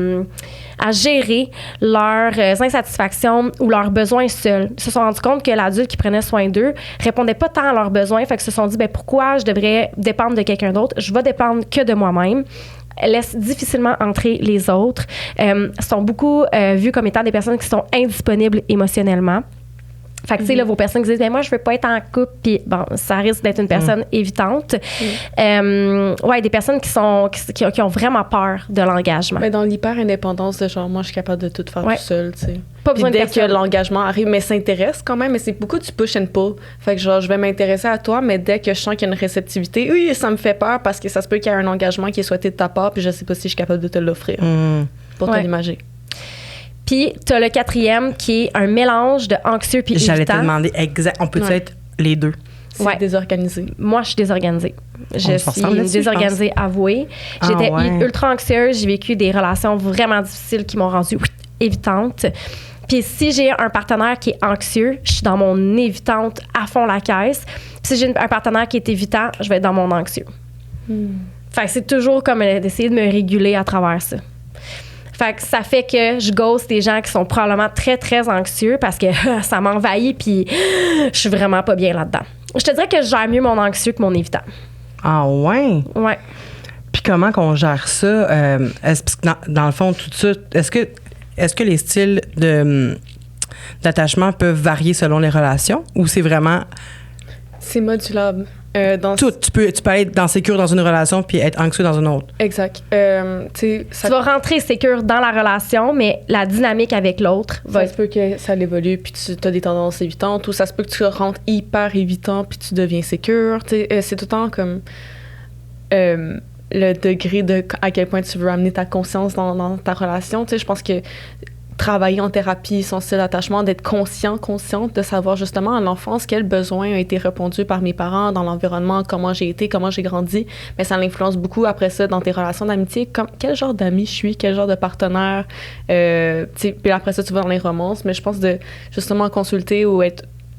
gérer leurs insatisfactions ou leurs besoins seuls. Ils se sont rendus compte que l'adulte qui prenait soin d'eux répondait pas tant à leurs besoins. Fait qu'ils se sont dit, ben pourquoi je devrais dépendre de quelqu'un d'autre? Je vais dépendre que de moi-même. Laissent difficilement entrer les autres, sont beaucoup vus comme étant des personnes qui sont indisponibles émotionnellement. Fait que, tu sais, là, vos personnes qui disent, moi, je veux pas être en couple, puis bon, ça risque d'être une personne évitante. Ouais, des personnes qui ont vraiment peur de l'engagement. Mais dans l'hyper-indépendance, de genre, moi, je suis capable de tout faire tout seul, tu sais. Pas besoin puis de dès que l'engagement arrive, mais s'intéresse quand même, mais c'est beaucoup du push and pull. Fait que, genre, je vais m'intéresser à toi, mais dès que je sens qu'il y a une réceptivité, oui, ça me fait peur parce que ça se peut qu'il y ait un engagement qui est souhaité de ta part, puis je sais pas si je suis capable de te l'offrir pour te l'imager. Puis, tu as le 4e qui est un mélange de anxieux puis évitant. J'allais te demander on peut-tu être les deux? C'est désorganisé. Moi, je suis désorganisée. Je suis une désorganisée avouée. J'étais ultra anxieuse. J'ai vécu des relations vraiment difficiles qui m'ont rendue évitante. Puis si j'ai un partenaire qui est anxieux, je suis dans mon évitante à fond la caisse. Puis si j'ai un partenaire qui est évitant, je vais être dans mon anxieux. Fait que c'est toujours comme d'essayer de me réguler à travers ça. Fait que ça fait que je ghost des gens qui sont probablement très, très anxieux parce que ça m'envahit puis je suis vraiment pas bien là-dedans. Je te dirais que je gère mieux mon anxieux que mon évitant. Ah ouais? Ouais. Puis comment qu'on gère ça? Parce que dans le fond, tout ça, est-ce que les styles d'attachement peuvent varier selon les relations ou c'est vraiment... C'est modulable. Tout. Tu peux aller dans sécure dans une relation puis être anxieux dans une autre. Exact. Tu vas rentrer sécure dans la relation, mais la dynamique avec l'autre ça se peut que ça l'évolue puis tu as des tendances évitantes ou ça se peut que tu rentres hyper évitant puis tu deviens sécure. C'est tout le temps comme le degré de à quel point tu veux amener ta conscience dans ta relation. Je pense que travailler en thérapie son style d'attachement, d'être consciente de savoir justement à l'enfance quels besoins ont été répondus par mes parents dans l'environnement, comment j'ai été, comment j'ai grandi, mais ça l'influence beaucoup après ça dans tes relations d'amitié, quel genre d'ami je suis, quel genre de partenaire, puis après ça tu vas dans les romances, mais je pense de justement consulter ou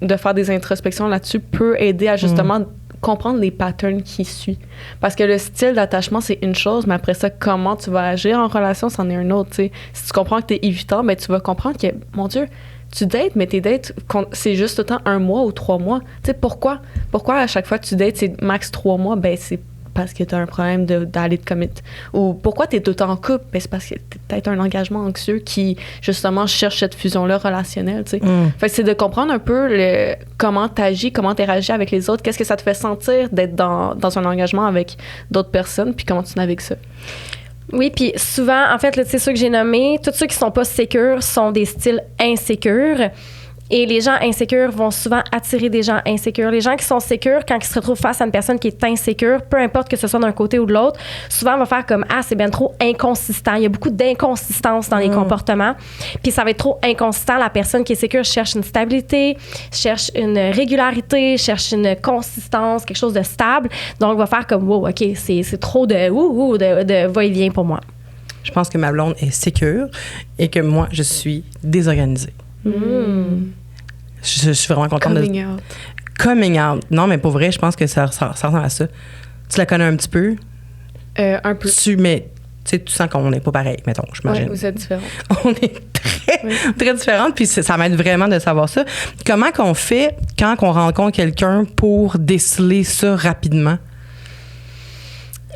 de faire des introspections là-dessus peut aider à justement comprendre les patterns qui suivent. Parce que le style d'attachement, c'est une chose, mais après ça, comment tu vas agir en relation, c'en est une autre, tu sais. Si tu comprends que t'es évitant, ben tu vas comprendre que, mon Dieu, tu dates, mais tes dates, c'est juste tout le temps 1 mois ou 3 mois. Tu sais, pourquoi à chaque fois que tu dates, c'est max 3 mois? Ben, c'est parce que tu as un problème d'aller de commit. Ou pourquoi tu es tout le temps en couple? Ben, c'est parce que tu as peut-être un engagement anxieux qui, justement, cherche cette fusion-là relationnelle, tu sais. Fait que c'est de comprendre un peu comment tu agis, comment tu réagis avec les autres, qu'est-ce que ça te fait sentir d'être dans un engagement avec d'autres personnes, puis comment tu navigues ça. Oui, puis souvent, en fait, là, ceux que j'ai nommés, tous ceux qui sont pas sécures sont des styles insécures. Et les gens insécures vont souvent attirer des gens insécures. Les gens qui sont sécures, quand ils se retrouvent face à une personne qui est insécure, peu importe que ce soit d'un côté ou de l'autre, souvent on va faire comme « Ah, c'est bien trop inconsistant ». Il y a beaucoup d'inconsistance dans les comportements. Puis ça va être trop inconsistant. La personne qui est sécure cherche une stabilité, cherche une régularité, cherche une consistance, quelque chose de stable. Donc, on va faire comme « Wow, OK, c'est trop de va-et-vient pour moi ». Je pense que ma blonde est sécure et que moi, je suis désorganisée. Je suis vraiment contente Coming out. Non, mais pour vrai, je pense que ça ressemble à ça. Tu la connais un petit peu? Un peu. Tu sens qu'on n'est pas pareil, mettons, j'imagine. Oui, vous êtes différentes. On est très différentes, puis ça m'aide vraiment de savoir ça. Comment qu'on fait quand on rencontre quelqu'un pour déceler ça rapidement?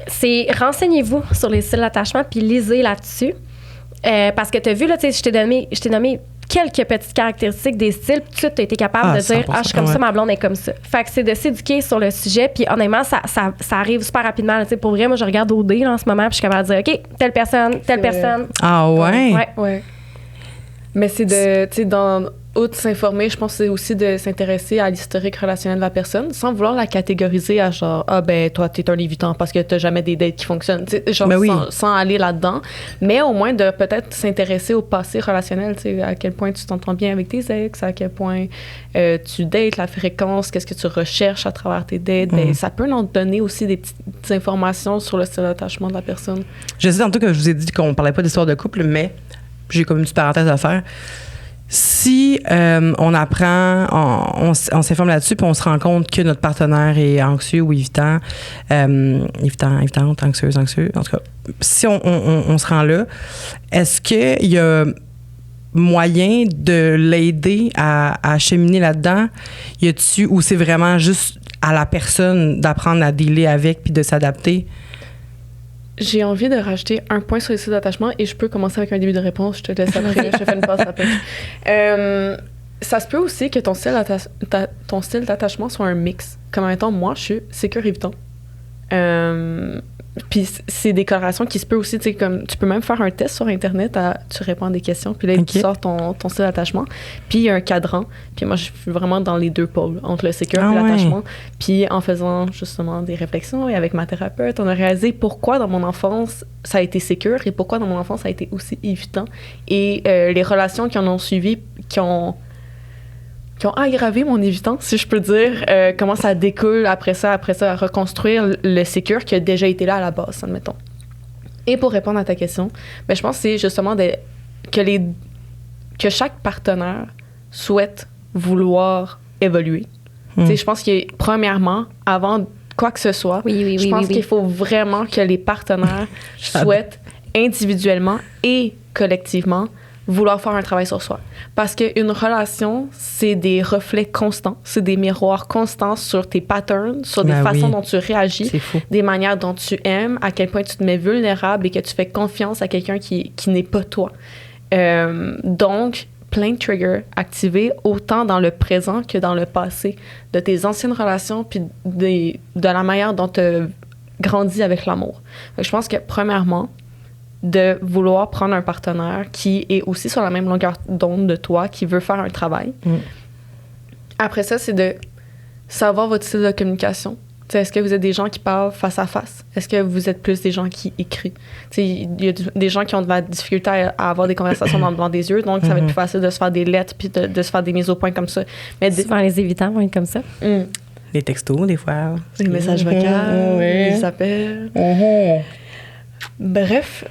C'est renseignez-vous sur les styles d'attachement puis lisez là-dessus. Parce que tu as vu, là, je t'ai nommé quelques petites caractéristiques des styles, puis tu as été capable de dire « Ah, je suis comme ça, ma blonde est comme ça ». Fait que c'est de s'éduquer sur le sujet, puis honnêtement, ça arrive super rapidement. Pour vrai, moi, je regarde OD là, en ce moment, puis je suis capable de dire « OK, telle personne. » Ah ouais? Ouais. Mais c'est de, tu sais, outre s'informer, je pense que c'est aussi de s'intéresser à l'historique relationnel de la personne sans vouloir la catégoriser à genre « Ah, ben, toi, t'es un évitant parce que t'as jamais des dates qui fonctionnent. » Tu sais, genre sans aller là-dedans. Mais au moins de peut-être s'intéresser au passé relationnel, tu sais, à quel point tu t'entends bien avec tes ex, à quel point tu dates, la fréquence, qu'est-ce que tu recherches à travers tes dates. Ben, ça peut nous donner aussi des petites informations sur le style d'attachement de la personne. Je sais tantôt que je vous ai dit qu'on parlait pas d'histoire de couple, mais j'ai comme une petite parenthèse à faire. Si on apprend, on s'informe là-dessus, puis on se rend compte que notre partenaire est anxieux ou évitant, évitante, anxieux, en tout cas, si on se rend là, est-ce qu'il y a moyen de l'aider à cheminer là-dedans? Y a-tu, ou c'est vraiment juste à la personne d'apprendre à dealer avec puis de s'adapter? J'ai envie de rajouter un point sur les styles d'attachement et je peux commencer avec un début de réponse. Je te laisse après. Je te fais une passe après. ça se peut aussi que ton style d'attachement soit un mix. Comme mettons, moi, je suis sécure évitant. Puis c'est des corrélations qui se peut aussi, tu sais, comme tu peux même faire un test sur Internet, tu réponds à des questions, puis là, il sort ton style d'attachement. Puis il y a un cadran. Puis moi, je suis vraiment dans les deux pôles, entre le sécure et l'attachement. Puis en faisant justement des réflexions et avec ma thérapeute, on a réalisé pourquoi dans mon enfance, ça a été sécure et pourquoi dans mon enfance, ça a été aussi évitant. Et les relations qui en ont suivi, qui ont aggravé mon évitant, si je peux dire, comment ça découle après ça, à reconstruire le sécure qui a déjà été là à la base, admettons. Et pour répondre à ta question, je pense que c'est justement que chaque partenaire souhaite vouloir évoluer. Je pense que, premièrement, avant quoi que ce soit, je pense qu'il faut vraiment que les partenaires souhaitent individuellement et collectivement vouloir faire un travail sur soi. Parce qu'une relation, c'est des reflets constants, c'est des miroirs constants sur tes patterns, sur des façons dont tu réagis, des manières dont tu aimes, à quel point tu te mets vulnérable et que tu fais confiance à quelqu'un qui n'est pas toi. Donc, plein de triggers activés, autant dans le présent que dans le passé, de tes anciennes relations puis de la manière dont tu as grandi avec l'amour. Donc, je pense que, premièrement, de vouloir prendre un partenaire qui est aussi sur la même longueur d'onde de toi, qui veut faire un travail. Après ça, c'est de savoir votre style de communication. T'sais, est-ce que vous êtes des gens qui parlent face à face? Est-ce que vous êtes plus des gens qui écrivent? Il y a des gens qui ont de la difficulté à avoir des conversations dans le blanc des yeux, donc ça va être plus facile de se faire des lettres puis de se faire des mises au point comme ça. Mais souvent, les évitants vont être comme ça. Les textos, des fois. Les messages vocaux, les appels. Bref,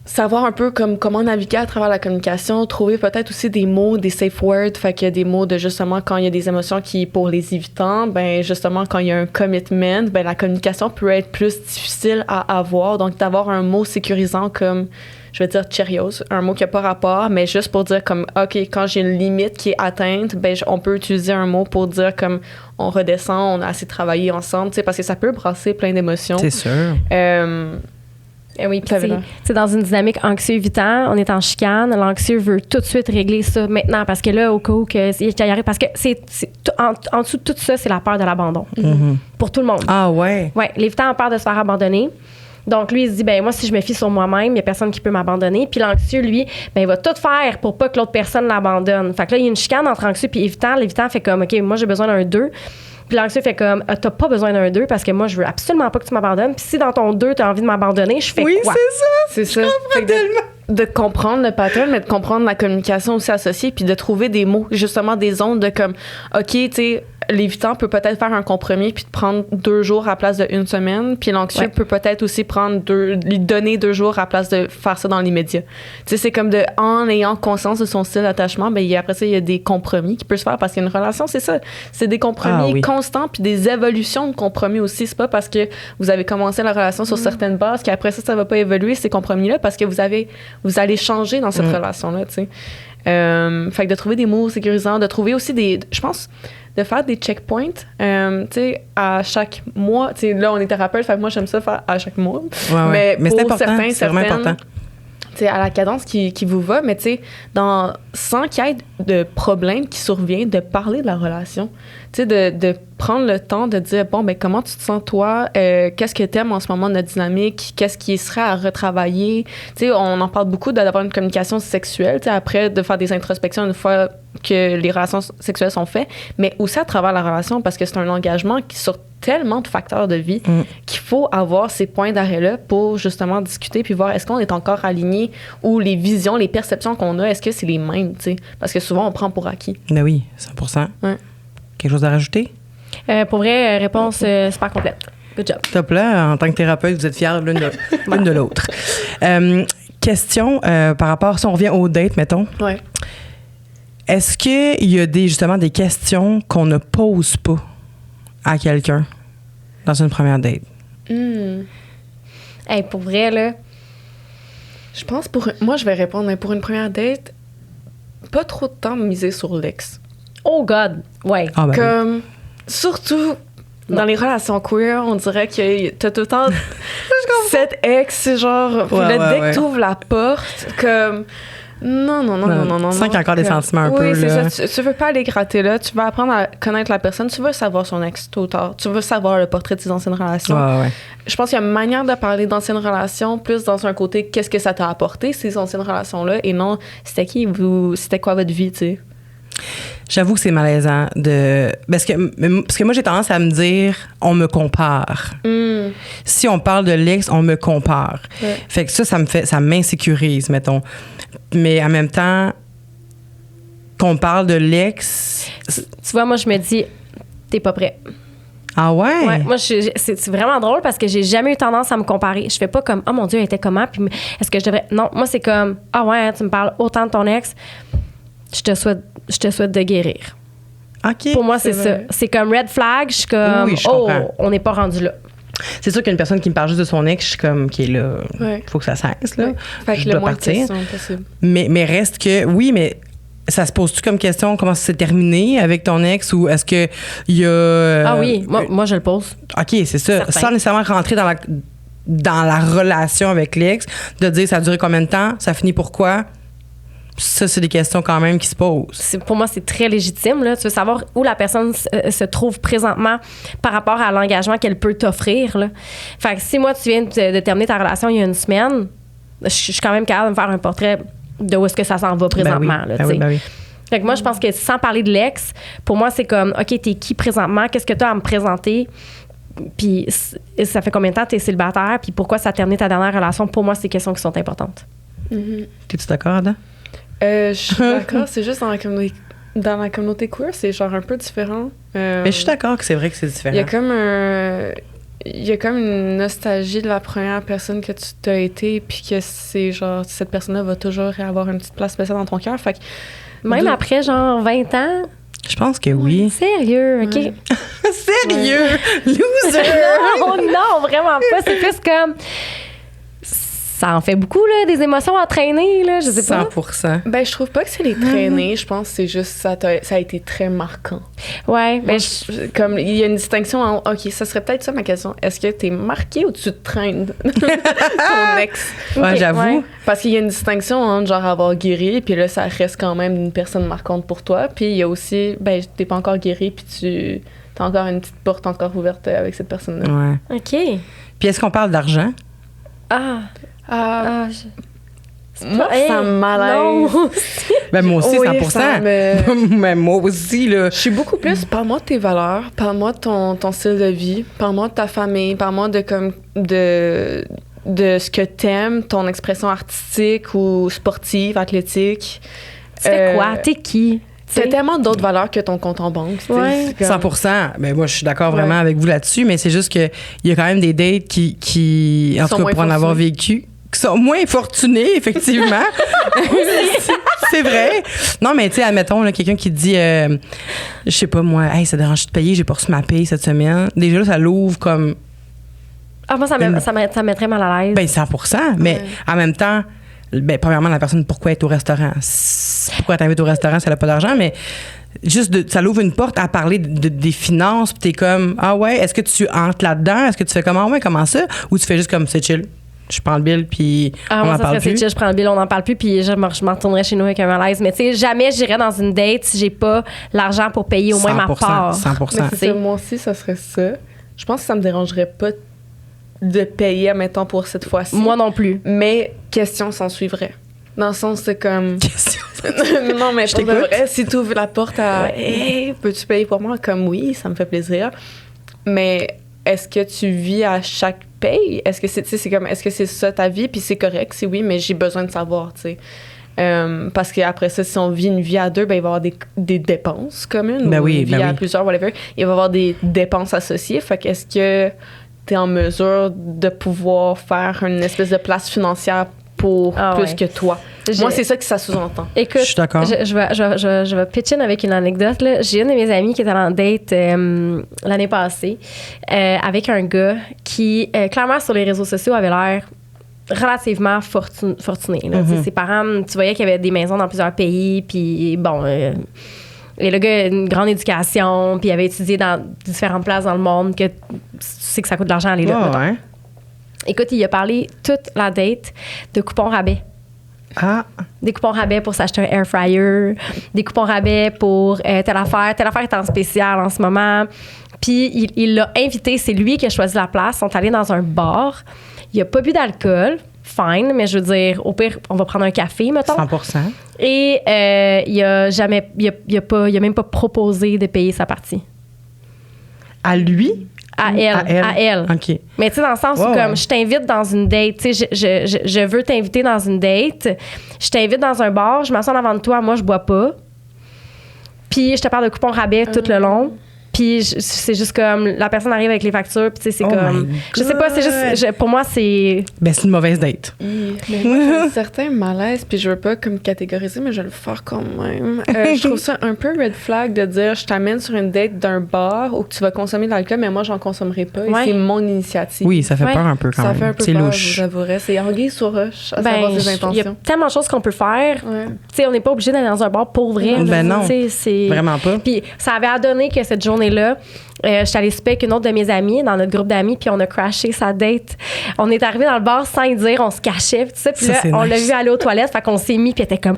savoir un peu comment naviguer à travers la communication, trouver peut-être aussi des mots, des safe words, fait qu'il y a des mots de justement quand il y a des émotions qui, pour les évitants, justement quand il y a un commitment, la communication peut être plus difficile à avoir, donc d'avoir un mot sécurisant comme, je vais dire Cheerios, un mot qui n'a pas rapport, mais juste pour dire comme, OK, quand j'ai une limite qui est atteinte, on peut utiliser un mot pour dire comme, on redescend, on a assez travaillé ensemble, parce que ça peut brasser plein d'émotions. C'est sûr. Oui, puis c'est dans une dynamique anxieux-évitant, on est en chicane, l'anxieux veut tout de suite régler ça maintenant parce que là, au cas où parce que en dessous de tout ça, c'est la peur de l'abandon pour tout le monde. Ah ouais? Oui, l'évitant a peur de se faire abandonner. Donc, lui, il se dit, moi, si je me fie sur moi-même, il n'y a personne qui peut m'abandonner. Puis l'anxieux, lui, il va tout faire pour pas que l'autre personne l'abandonne. Fait que là, il y a une chicane entre anxieux et évitant. L'évitant fait comme, OK, moi, j'ai besoin d'un 2. Puis l'anxieux fait comme, t'as pas besoin d'un 2 parce que moi, je veux absolument pas que tu m'abandonnes. Puis si dans ton 2, t'as envie de m'abandonner, je fais quoi? Oui, c'est ça. Fait de comprendre le pattern, mais de comprendre la communication aussi associée, puis de trouver des mots, justement des ondes de comme, OK, tu sais, l'évitant peut peut-être faire un compromis puis de prendre 2 jours à la place de 1 semaine, puis l'anxieux peut peut-être aussi lui donner 2 jours à la place de faire ça dans l'immédiat. Tu sais, c'est comme en ayant conscience de son style d'attachement, après ça, il y a des compromis qui peuvent se faire parce qu'une relation, c'est ça. C'est des compromis constants puis des évolutions de compromis aussi. C'est pas parce que vous avez commencé la relation sur certaines bases qu'après ça va pas évoluer, ces compromis-là, parce que vous allez changer dans cette relation-là, tu sais. Fait que de trouver des mots sécurisants, de trouver aussi je pense, de faire des checkpoints, tu sais, à chaque mois. Tu sais, là, on est thérapeute, fait que moi, j'aime ça faire à chaque mois. Mais pour c'est important, certains, c'est vraiment important. Tu sais, à la cadence qui vous va, mais tu sais, sans qu'il y ait de problème qui survient, de parler de la relation. Tu sais, de prendre le temps de dire, comment tu te sens toi? Qu'est-ce que t'aimes en ce moment de notre dynamique? Qu'est-ce qui serait à retravailler? Tu sais, on en parle beaucoup d'avoir une communication sexuelle, tu sais, après de faire des introspections une fois que les relations sexuelles sont faites, mais aussi à travers la relation, parce que c'est un engagement qui sur tellement de facteurs de vie qu'il faut avoir ces points d'arrêt-là pour justement discuter puis voir est-ce qu'on est encore aligné ou les visions, les perceptions qu'on a, est-ce que c'est les mêmes, tu sais? Parce que souvent, on prend pour acquis. Ben oui, 100%. Ouais. Quelque chose à rajouter? Pour vrai, réponse super complète. Good job. Top là, en tant que thérapeute, vous êtes fiers l'une de l'autre. Question par rapport, si on revient aux dates, mettons. Ouais. Est-ce qu'il y a justement des questions qu'on ne pose pas à quelqu'un dans une première date? Hey, pour vrai, là. Je pense moi, je vais répondre, mais pour une première date, pas trop de temps miser sur l'ex. Oh God! Ouais. Ah, ben comme, surtout dans les relations queer, on dirait que t'as tout le temps cette ex, genre, puis dès que t'ouvres la porte, comme, Non. Tu sens qu'il y a encore des sentiments un peu, oui, c'est là. ça. Tu veux pas aller gratter là. Tu veux apprendre à connaître la personne. Tu veux savoir son ex tôt ou tard. Tu veux savoir le portrait de ses anciennes relations. Ouais. Je pense qu'il y a une manière de parler d'anciennes relations, plus dans un côté, qu'est-ce que ça t'a apporté, ces anciennes relations-là, et non, c'était quoi votre vie, tu sais. J'avoue que c'est malaisant parce que moi j'ai tendance à me dire on me compare. Si on parle de l'ex, on me compare. Ouais. Fait que ça m'insécurise, mettons. Mais en même temps qu'on parle de l'ex, Tu vois, moi je me dis t'es pas prêt. ah ouais? Ouais, moi c'est vraiment drôle parce que j'ai jamais eu tendance à me comparer. Je fais pas comme oh mon Dieu, elle était comment, puis est-ce que je devrais. Non, moi c'est comme ah ouais, hein, tu me parles autant de ton ex. Je te souhaite de guérir. OK. Pour moi, c'est ça. C'est comme red flag. Je suis comme, je comprends. on n'est pas rendu là. C'est sûr qu'une personne qui me parle juste de son ex, je suis comme, qui est là, Ouais. faut que ça cesse, là. Ouais. Fait que Je le dois moins de partir. questions possible. Mais reste que, oui, mais ça se pose-tu comme question, comment ça s'est terminé avec ton ex ou est-ce que il y a... Ah oui, moi je le pose. OK, c'est ça. Certain. Sans nécessairement rentrer dans la relation avec l'ex, de dire ça a duré combien de temps, ça finit pourquoi. Ça, c'est des questions quand même qui se posent. Pour moi, c'est très légitime. Là. Tu veux savoir où la personne se trouve présentement par rapport à l'engagement qu'elle peut t'offrir. Là. Fait que si moi, tu viens de terminer ta relation il y a une semaine, je suis quand même capable de me faire un portrait de où est-ce que ça s'en va présentement. Ben oui. Fait que moi, je pense que sans parler de l'ex, pour moi, c'est comme, OK, t'es qui présentement? Qu'est-ce que tu as à me présenter? Puis ça fait combien de temps que t'es célibataire? Puis pourquoi ça a terminé ta dernière relation? Pour moi, c'est des questions qui sont importantes. T'es-tu d'accord, Adam? Je suis d'accord, c'est juste dans la communauté queer, c'est genre un peu différent. Mais je suis d'accord que c'est vrai que c'est différent. Il y a comme une nostalgie de la première personne que tu t'as été, puis que c'est genre, cette personne-là va toujours avoir une petite place spéciale dans ton cœur. Fait que Même après, genre, 20 ans? Je pense que oui. Sérieux, OK? Ouais. Sérieux? Loser! non, vraiment pas. C'est plus comme... Ça en fait beaucoup, là, des émotions à traîner, là, je sais pas. 100%. Ben, je trouve pas que c'est les traînées. Je pense que c'est juste ça a été très marquant. Ouais, Ben, comme il y a une distinction en OK, ça serait peut-être ça ma question. Est-ce que t'es marqué ou tu te traînes ton ex? Ouais, j'avoue. ouais. Parce qu'il y a une distinction entre genre avoir guéri, puis là, ça reste quand même une personne marquante pour toi. Puis il y a aussi, ben, t'es pas encore guéri, puis t'as encore une petite porte encore ouverte avec cette personne-là. Ouais. OK. Puis est-ce qu'on parle d'argent? Moi, ça me malaise. Non. Ben moi aussi, Oui, 100%. ça Mais moi aussi, là. Je suis beaucoup plus, parle-moi de tes valeurs, parle-moi de ton style de vie, parle-moi de ta famille, parle-moi de ce que t'aimes, ton expression artistique ou sportive, athlétique. Tu fais quoi? T'es qui? T'as tellement d'autres valeurs que ton compte en banque. Ouais. C'est comme- 100%. Ben moi, je suis d'accord vraiment Ouais. avec vous là-dessus, mais c'est juste qu'il y a quand même des dates qui en Sont tout cas, moins pour en avoir fortunés. vécu, qui sont moins fortunés, effectivement. C'est vrai. Non, mais tu sais, admettons, là, quelqu'un qui dit, je sais pas, moi, hey, ça dérange de payer, j'ai pas reçu ma paye cette semaine. Déjà, là, ça l'ouvre comme, Ah, moi, ça me mettrait mal à l'aise. ben 100%. Mais Ouais. en même temps, ben, premièrement, la personne, pourquoi elle est au restaurant? Pourquoi elle t'invite au restaurant si elle n'a pas d'argent? Mais juste, ça l'ouvre une porte à parler des finances, puis t'es comme, ah ouais, est-ce que tu entres là-dedans? Est-ce que tu fais comme, ah ouais, comment ça? Ou tu fais juste comme, c'est chill, je prends le bill, puis Ah, on moi, en ça parle serait plus. chill, je prends le bill, on n'en parle plus, puis je m'en retournerais chez nous avec un malaise. Mais tu sais, jamais j'irais dans une date si j'ai pas l'argent pour payer au moins ma 100%, part. 100%. Mais c'est ça, moi aussi, ça serait ça. Je pense que ça me dérangerait pas de payer, admettons, pour cette fois-ci. Moi non plus. Mais question s'en suivrait. Dans le sens, c'est comme... Question. non, mais Je pour de t'écoute. vrai, si tu ouvres la porte à hey, peux-tu payer pour moi? Comme oui, ça me fait plaisir. Mais est-ce que tu vis à chaque paye? Est-ce que c'est comme est-ce que c'est ça ta vie? Puis c'est correct, c'est oui, mais j'ai besoin de savoir, tu sais. Parce qu'après ça, si on vit une vie à deux, ben, il va y avoir des dépenses communes. Ben ou oui, une vie ben à oui. plusieurs, whatever. Il va y avoir des dépenses associées. Fait qu'est-ce que tu es en mesure de pouvoir faire une espèce de place financière pour Ah plus ouais. que toi? Moi, c'est ça que ça sous-entend. Écoute, Je suis d'accord. je vais pitch in avec une anecdote. Là. J'ai une de mes amies qui était en date l'année passée avec un gars qui, clairement, sur les réseaux sociaux, avait l'air relativement fortuné. Là. Tu sais, ses parents, tu voyais qu'il y avait des maisons dans plusieurs pays, puis bon... et le gars a une grande éducation, puis il avait étudié dans différentes places dans le monde, que tu sais que ça coûte de l'argent aller là. Ah, mettons. ouais. Écoute, il a parlé toute la date de coupons rabais. Ah. Des coupons rabais pour s'acheter un air fryer, des coupons rabais pour telle affaire est en spécial en ce moment. Puis il l'a invité, c'est lui qui a choisi la place. Ils sont allés dans un bar. Il a pas bu d'alcool, fine, mais je veux dire, au pire, on va prendre un café, mettons. 100%. Et il a même pas proposé de payer sa partie. À lui? À elle. OK. Mais tu sais, dans le sens où, comme, je t'invite dans une date, tu sais, je veux t'inviter dans une date, je t'invite dans un bar, je m'assois en avant de toi, moi, je bois pas. Puis je te parle de coupons rabais tout le long. Puis c'est juste comme, la personne arrive avec les factures, puis tu sais, c'est comme... Je sais pas, c'est juste... pour moi, c'est... Ben, c'est une mauvaise date. Mais moi, j'ai un certain malaise, puis je veux pas comme catégoriser, mais je vais le faire quand même. Je trouve ça un peu red flag de dire, je t'amène sur une date d'un bar où tu vas consommer de l'alcool, mais moi, j'en consommerai pas. Et c'est mon initiative. Oui, ça fait peur un peu quand même. Ça fait un peu c'est peur, louche. je vous avouerais. C'est anguille sur roche, à savoir ses intentions. Il y a tellement de choses qu'on peut faire. Ouais. Tu sais, on n'est pas obligé d'aller dans un bar pour vrai. Ben non, vraiment pas. Puis ça avait donné que cette journée-là, je suis allée souper avec une autre de mes amies dans notre groupe d'amis, puis on a crashé sa date. On est arrivé dans le bar sans y dire, on se cachait, puis tout ça. Puis là, on l'a vu aller aux toilettes, fait qu'on s'est mis, puis elle était comme...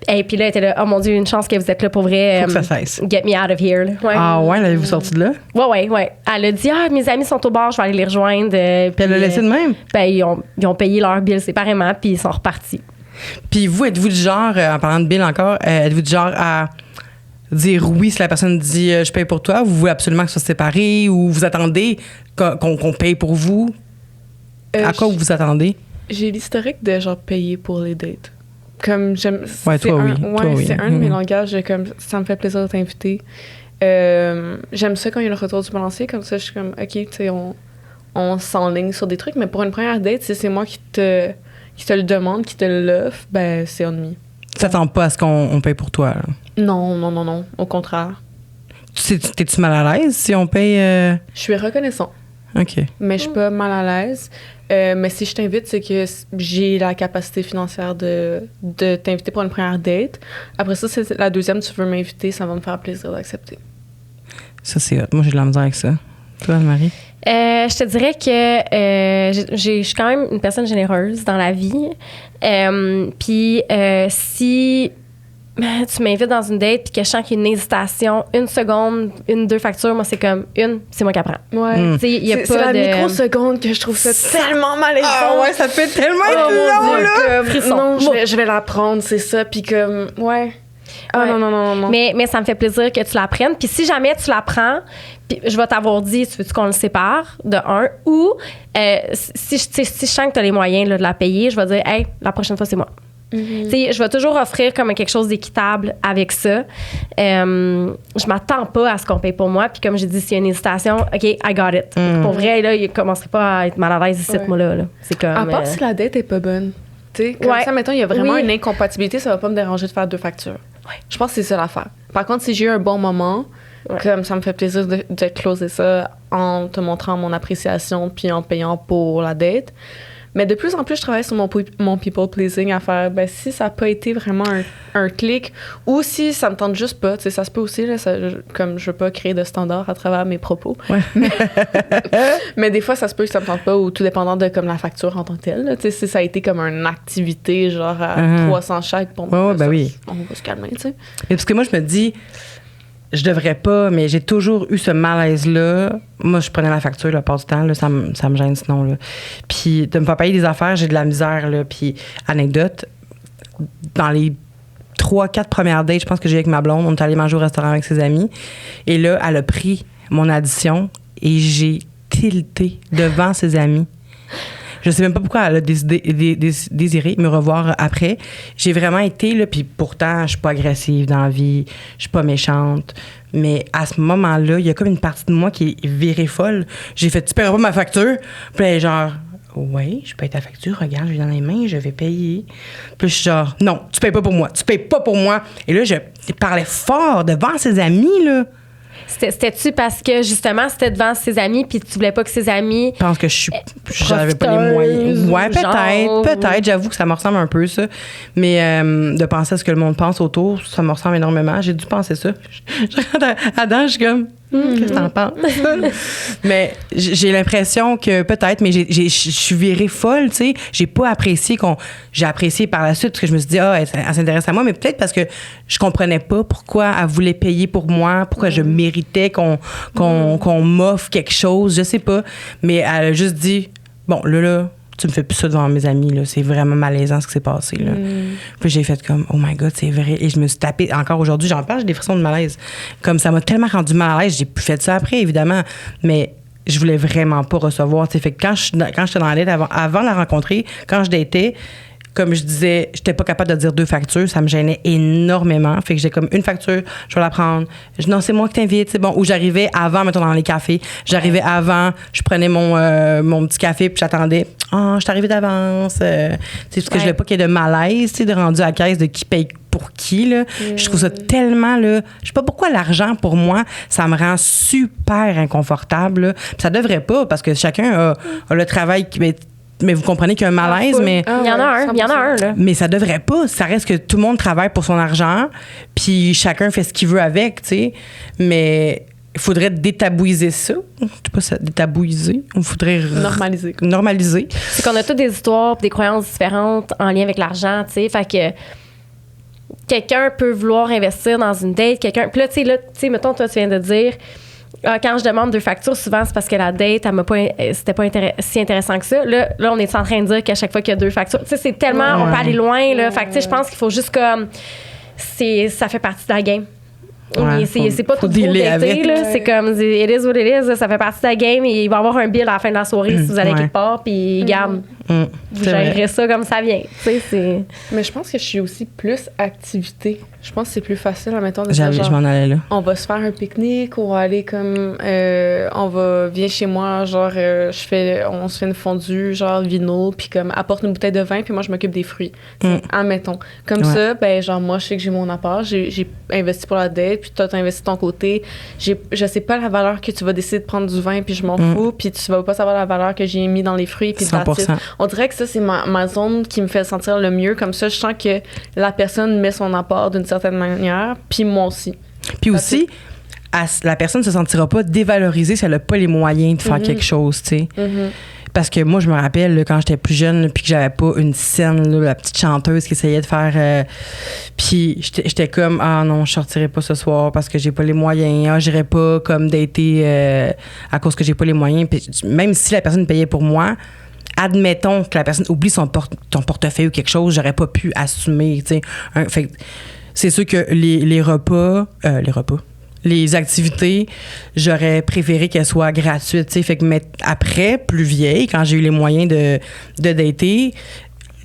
Et puis là, elle était là, oh mon Dieu, une chance que vous êtes là pour vrai. Faut que ça cesse. Get me out of here. Là. Ouais. Ah ouais, l'avez-vous sorti de là? Ouais. Elle a dit, mes amis sont au bar, je vais aller les rejoindre. Puis elle l'a laissé de même? Ben, ils ont payé leur bill séparément, puis ils sont repartis. Puis vous, êtes-vous du genre, en parlant de bill encore, êtes-vous du genre à dire oui si la personne dit je paye pour toi, vous voulez absolument que ce soit séparé ou vous attendez qu'on paye pour vous? À quoi vous attendez? J'ai l'historique de genre payer pour les dates. Comme j'aime. Ouais, toi, oui. C'est un de mes langages. Comme ça me fait plaisir de t'inviter. J'aime ça quand il y a le retour du balancier. Comme ça, je suis comme, OK, tu sais, on s'enligne sur des trucs. Mais pour une première date, si c'est moi qui te le demande, qui te l'offre, ben c'est ennemi. Ça t'attend pas à ce qu'on paye pour toi, là? Non. Au contraire. T'es-tu mal à l'aise si on paye? Je suis reconnaissant. OK. Mais je suis pas mal à l'aise. Mais si je t'invite, c'est que j'ai la capacité financière de t'inviter pour une première date. Après ça, c'est la deuxième, tu veux m'inviter, ça va me faire plaisir d'accepter. Ça, c'est hot. Moi, j'ai de la misère avec ça. Toi, Anne-Marie? Je te dirais que je suis quand même une personne généreuse dans la vie. Puis si tu m'invites dans une date puis que je sens qu'il y a une hésitation, 1 seconde, 2 factures, moi, c'est comme c'est moi qui apprends. Ouais. C'est la microseconde que je trouve ça tellement malaisant. Ah ouais, ça fait tellement long, là! Frisson. Non, je vais l'apprendre, c'est ça. Puis comme, ouais. Ah non. Mais ça me fait plaisir que tu l'apprennes. Puis si jamais tu l'apprends, puis je vais t'avoir dit, tu veux-tu qu'on le sépare de un? Ou si je sens que tu as les moyens là, de la payer, je vais dire, hey, la prochaine fois, c'est moi. Mm-hmm. Je vais toujours offrir comme quelque chose d'équitable avec ça. Je m'attends pas à ce qu'on paye pour moi. Puis comme j'ai dit, s'il y a une hésitation, OK, I got it. Pour vrai, là, il commencerait pas à être mal à l'aise ici, moi-là. Là. C'est comme, à part si la dette est pas bonne. Comme ça, mettons, il y a vraiment une incompatibilité, ça va pas me déranger de faire 2 factures. Ouais. Je pense que c'est ça l'affaire. Par contre, si j'ai eu un bon moment, comme ça me fait plaisir de closer ça en te montrant mon appréciation puis en payant pour la date. Mais de plus en plus, je travaille sur mon people pleasing à faire, si ça n'a pas été vraiment un clic ou si ça me tente juste pas, ça se peut aussi, là, comme je veux pas créer de standards à travers mes propos. Ouais. Mais des fois, ça se peut que ça me tente pas ou tout dépendant de comme la facture en tant que telle. Là, si ça a été comme une activité genre à 300 chaque, bon, oui. On va se calmer, tu sais. Et parce que moi, je me dis, je devrais pas, mais j'ai toujours eu ce malaise-là. Moi, je prenais la facture, la part du temps, là, ça me gêne sinon. Là. Puis de me faire payer des affaires, j'ai de la misère. Là. Puis, anecdote, dans les 3-4 premières dates, je pense que j'ai avec ma blonde, on est allé manger au restaurant avec ses amis. Et là, elle a pris mon addition et j'ai tilté devant ses amis. Je sais même pas pourquoi elle a désiré me revoir après. J'ai vraiment été, là, puis pourtant, je suis pas agressive dans la vie, je suis pas méchante. Mais à ce moment-là, il y a comme une partie de moi qui est virée folle. J'ai fait, tu paieras pas ma facture? Puis elle est genre, oui, je paye ta facture, regarde, j'ai dans les mains, je vais payer. Puis je suis genre, non, tu payes pas pour moi, tu payes pas pour moi. Et là, je parlais fort devant ses amis, là. C'était-tu parce que, justement, c'était devant ses amis puis tu voulais pas que ses amis... Je pense que j'avais pas les moyens. Ouais, peut-être. J'avoue que ça me ressemble un peu, ça. Mais de penser à ce que le monde pense autour, ça me ressemble énormément. J'ai dû penser ça. Je regarde Adam, je suis comme... Qu'est-ce que t'en penses? Mais j'ai l'impression que peut-être, mais je suis virée folle, tu sais. J'ai apprécié par la suite parce que je me suis dit, elle s'intéresse à moi, mais peut-être parce que je comprenais pas pourquoi elle voulait payer pour moi, pourquoi je méritais qu'on m'offre quelque chose, je sais pas. Mais elle a juste dit, bon, là, tu me fais plus ça devant mes amis, là. C'est vraiment malaisant ce qui s'est passé, là. Puis j'ai fait comme, oh my God, c'est vrai. Et je me suis tapée, encore aujourd'hui, j'en parle, j'ai des frissons de malaise. Comme ça m'a tellement rendu mal à l'aise, j'ai plus fait ça après, évidemment. Mais je voulais vraiment pas recevoir, tu sais. Fait que quand j'étais dans la date, avant de la rencontrer, quand je datais, comme je disais, j'étais pas capable de dire 2 factures, ça me gênait énormément. Fait que j'ai comme une facture, je vais la prendre. Non, c'est moi qui t'invite, c'est bon. Ou j'arrivais avant, mettons, dans les cafés. J'arrivais avant, je prenais mon petit café puis j'attendais. Je suis arrivée d'avance. Parce que je voulais pas qu'il y ait de malaise, tu sais, de rendu à la caisse de qui paye pour qui, là. Je trouve ça tellement, là. Je sais pas pourquoi l'argent, pour moi, ça me rend super inconfortable, là. Puis ça devrait pas, parce que chacun a le travail qui. Mais vous comprenez qu'il y a un malaise, mais... Il y en a un, là. Mais ça devrait pas. Ça reste que tout le monde travaille pour son argent, puis chacun fait ce qu'il veut avec, tu sais. Mais il faudrait détabouiser ça. Je sais pas ça, détabouiser. Il faudrait... Normaliser. C'est qu'on a toutes des histoires, des croyances différentes en lien avec l'argent, tu sais. Fait que quelqu'un peut vouloir investir dans une date, quelqu'un... Puis là, tu sais, mettons, toi, tu viens de dire... Quand je demande 2 factures, souvent, c'est parce que la date, c'était pas si intéressant que ça. Là, on est en train de dire qu'à chaque fois qu'il y a 2 factures, tu sais, c'est tellement, on peut aller loin, là. Fait que, tu sais, je pense qu'il faut juste comme, ça fait partie de la game. Ouais, c'est pas tout beau d'été, là. C'est comme, it is what it is, là. Ça fait partie de la game et il va y avoir un bill à la fin de la soirée si vous allez quelque part, puis garde. Vous gérerez ça comme ça vient. Tu sais, Mais je pense que je suis aussi plus activité. Je pense que c'est plus facile, admettons, de dire, je m'en allais là. On va se faire un pique-nique ou on va aller comme... viens chez moi, genre, on se fait une fondue, genre, vino, puis comme, apporte une bouteille de vin, puis moi, je m'occupe des fruits. Admettons. Comme ça, ben, genre, moi, je sais que j'ai mon apport, j'ai investi pour la date, puis toi, t'as investi de ton côté. Je sais pas la valeur que tu vas décider de prendre du vin, puis je m'en fous, puis tu vas pas savoir la valeur que j'ai mis dans les fruits, puis 100%. On dirait que ça, c'est ma zone qui me fait sentir le mieux. Comme ça, je sens que la personne met son apport d'une certaine manière, puis moi aussi. Puis aussi, la personne ne se sentira pas dévalorisée si elle n'a pas les moyens de faire quelque chose, tu sais. Parce que moi, je me rappelle, là, quand j'étais plus jeune, puis que j'avais pas une scène, là, la petite chanteuse qui essayait de faire... puis j'étais comme, non, je sortirai pas ce soir parce que j'ai pas les moyens. J'irai pas comme dater à cause que j'ai pas les moyens. Puis même si la personne payait pour moi... Admettons que la personne oublie ton portefeuille ou quelque chose, j'aurais pas pu assumer, tu sais. Fait c'est sûr que les activités, j'aurais préféré qu'elles soient gratuites, tu sais. Fait que après, plus vieille, quand j'ai eu les moyens de dater,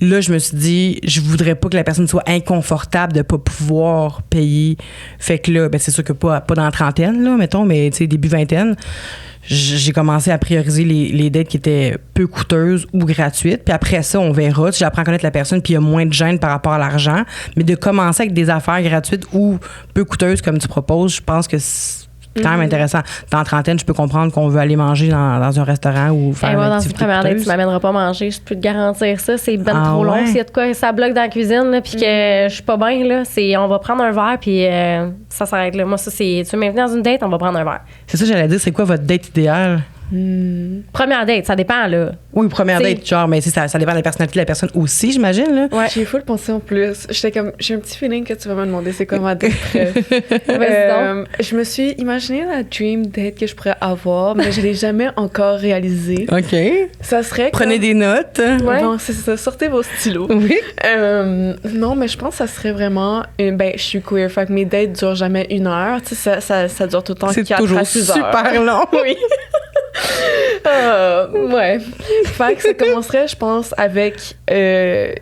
là, je me suis dit, je voudrais pas que la personne soit inconfortable de pas pouvoir payer. Fait que là, ben c'est sûr que pas dans la trentaine, là, mettons, mais tu sais, début vingtaine, j'ai commencé à prioriser les dates qui étaient peu coûteuses ou gratuites. Puis après ça, on verra. J'apprends à connaître la personne, puis il y a moins de gêne par rapport à l'argent. Mais de commencer avec des affaires gratuites ou peu coûteuses, comme tu proposes, je pense que c'est quand même intéressant. Dans la trentaine, je peux comprendre qu'on veut aller manger dans un restaurant ou faire une activité dans une première date, tu m'amèneras pas manger. Je peux te garantir ça. C'est trop long. S'il y a de quoi, ça bloque dans la cuisine, puis que je suis pas bien, là, on va prendre un verre, puis ça s'arrête là. Moi, ça, c'est... Tu veux m'inviter dans une date, on va prendre un verre. C'est ça, j'allais dire. C'est quoi votre date idéale? Première date, ça dépend, là. Oui, première date, genre, mais ça dépend de la personnalité de la personne aussi, j'imagine, là. Ouais. J'ai full pensé en plus. J'étais comme, j'ai un petit feeling que tu vas me demander c'est quoi ma date. Je me suis imaginé la dream date que je pourrais avoir, mais je l'ai jamais encore réalisée. OK. Ça serait Prenez des notes. Ouais. Non, c'est ça. Sortez vos stylos. Oui. Non, mais je pense que ça serait vraiment... je suis queer, fait que mes dates durent jamais 1 heure. Tu sais, ça dure tout le temps 4 à 6 heures. C'est toujours super long. Oui. Ouais. Fait que ça commencerait, je pense, avec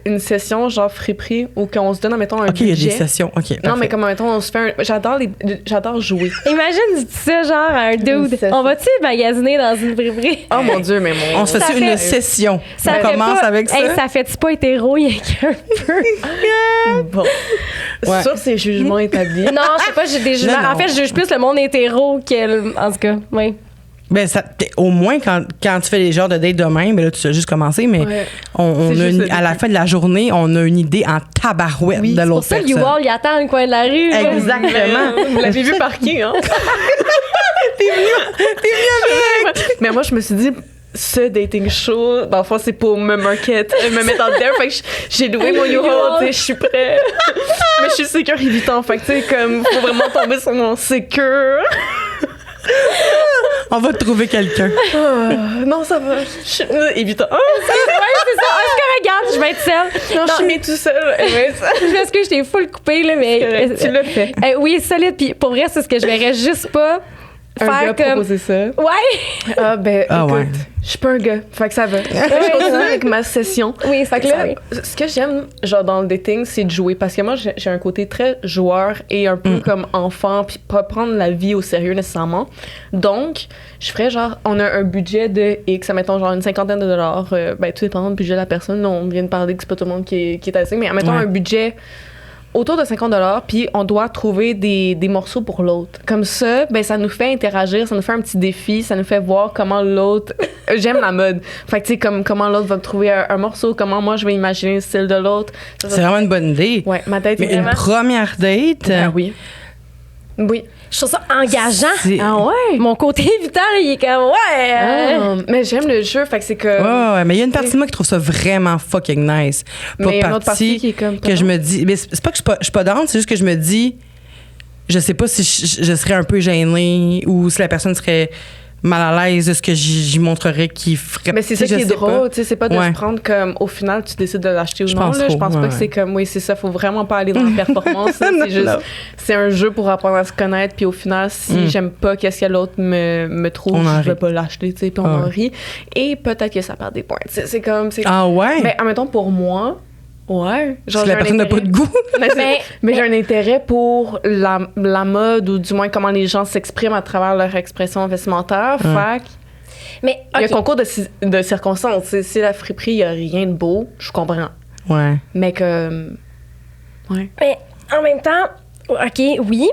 une session genre friperie où qu'on se donne, mettons, un budget. OK, il y a des sessions. OK, parfait. Non, mais comme, mettons, on se fait j'adore jouer. Imagine, tu dis ça, genre, à un dude. On va-tu magasiner dans une friperie? Oh mon Dieu, mais on se fait une session. Ça commence avec ça. Hey, ça fait-tu pas hétéro, il y a qu'un peu? Bon. Ouais. Sur ces jugements établis. Non, je sais pas, j'ai des jugements. En fait, je juge plus le monde hétéro que en tout cas, oui. Ben, au moins, quand tu fais les genres de dates de même, ben là, tu as juste commencé, mais à la fin de la journée, on a une idée en tabarouette de l'autre personne. C'est pour ça que U-Wall, il attend le coin de la rue. Exactement. Vous l'avez vu parquer, hein? T'es venu avec! Mais moi, je me suis dit, ce dating show, dans le fond, c'est pour me mettre en dehors. Fait que j'ai loué mon U-Haul, tu sais, je suis prêt. Mais je suis sécure évitant. Fait que, tu sais, comme, faut vraiment tomber sur mon sécure. On va te trouver quelqu'un. Non, ça va. Évitant. C'est ça. Est-ce que regarde, je vais être seule. Non, je suis mis tout seul. Je m'excuse, je t'ai full coupé, là, mais. Tu l'as fait. Oui, solide. Puis pour vrai, c'est ce que je verrais juste pas. Un gars proposer ça. Ouais! Ah, ben, écoute, ouais. je suis pas un gars. Fait que ça va. Je continue avec ma session. Oui, Fait que là, ce que j'aime, genre, dans le dating, c'est de jouer. Parce que moi, j'ai un côté très joueur et un peu comme enfant, puis pas prendre la vie au sérieux nécessairement. Donc, je ferais genre, on a un budget de X, mettons genre une cinquantaine de dollars. Ben, tout dépend du budget de la personne. On vient de parler que c'est pas tout le monde qui est assez, mais mettons un budget autour de 50 $, puis on doit trouver des morceaux pour l'autre. Comme ça, ben ça nous fait interagir, ça nous fait un petit défi, ça nous fait voir comment l'autre... J'aime la mode. Fait que tu sais, comme comment l'autre va trouver un morceau, comment moi je vais imaginer le style de l'autre. C'est vraiment une bonne idée. Ouais, ma tête est Mais une première date... oui. Oui. Je trouve ça engageant. Ah ouais? Mon côté évitant, il est comme, mais j'aime le jeu, fait que c'est comme... Ouais, mais il y a une partie de moi qui trouve ça vraiment fucking nice. Mais il y a une autre partie qui est comme... Que je me dis... Mais c'est pas que je suis pas down, c'est juste que je me dis... Je sais pas si je serais un peu gênée ou si la personne serait mal à l'aise de ce que j'y montrerais qui ferait... Mais c'est ça qui est drôle, tu sais, c'est pas de se prendre comme... Au final, tu décides de l'acheter ou non, là. Je pense pas que c'est comme... Oui, c'est ça, faut vraiment pas aller dans la performance. C'est juste... C'est un jeu pour apprendre à se connaître, puis au final, si j'aime pas qu'est-ce que l'autre me trouve, je vais pas l'acheter, tu sais, puis on en rit. Et peut-être que ça perd des points. C'est comme... Ah ouais? Mais en même temps, pour moi... Ouais. Genre, si la personne n'a pas de goût. mais j'ai un intérêt pour la mode ou du moins comment les gens s'expriment à travers leur expression vestimentaire. Fait mais, il y a un concours de circonstances. Si la friperie, il n'y a rien de beau, je comprends. Ouais. Mais que... Ouais. Mais en même temps, OK, oui.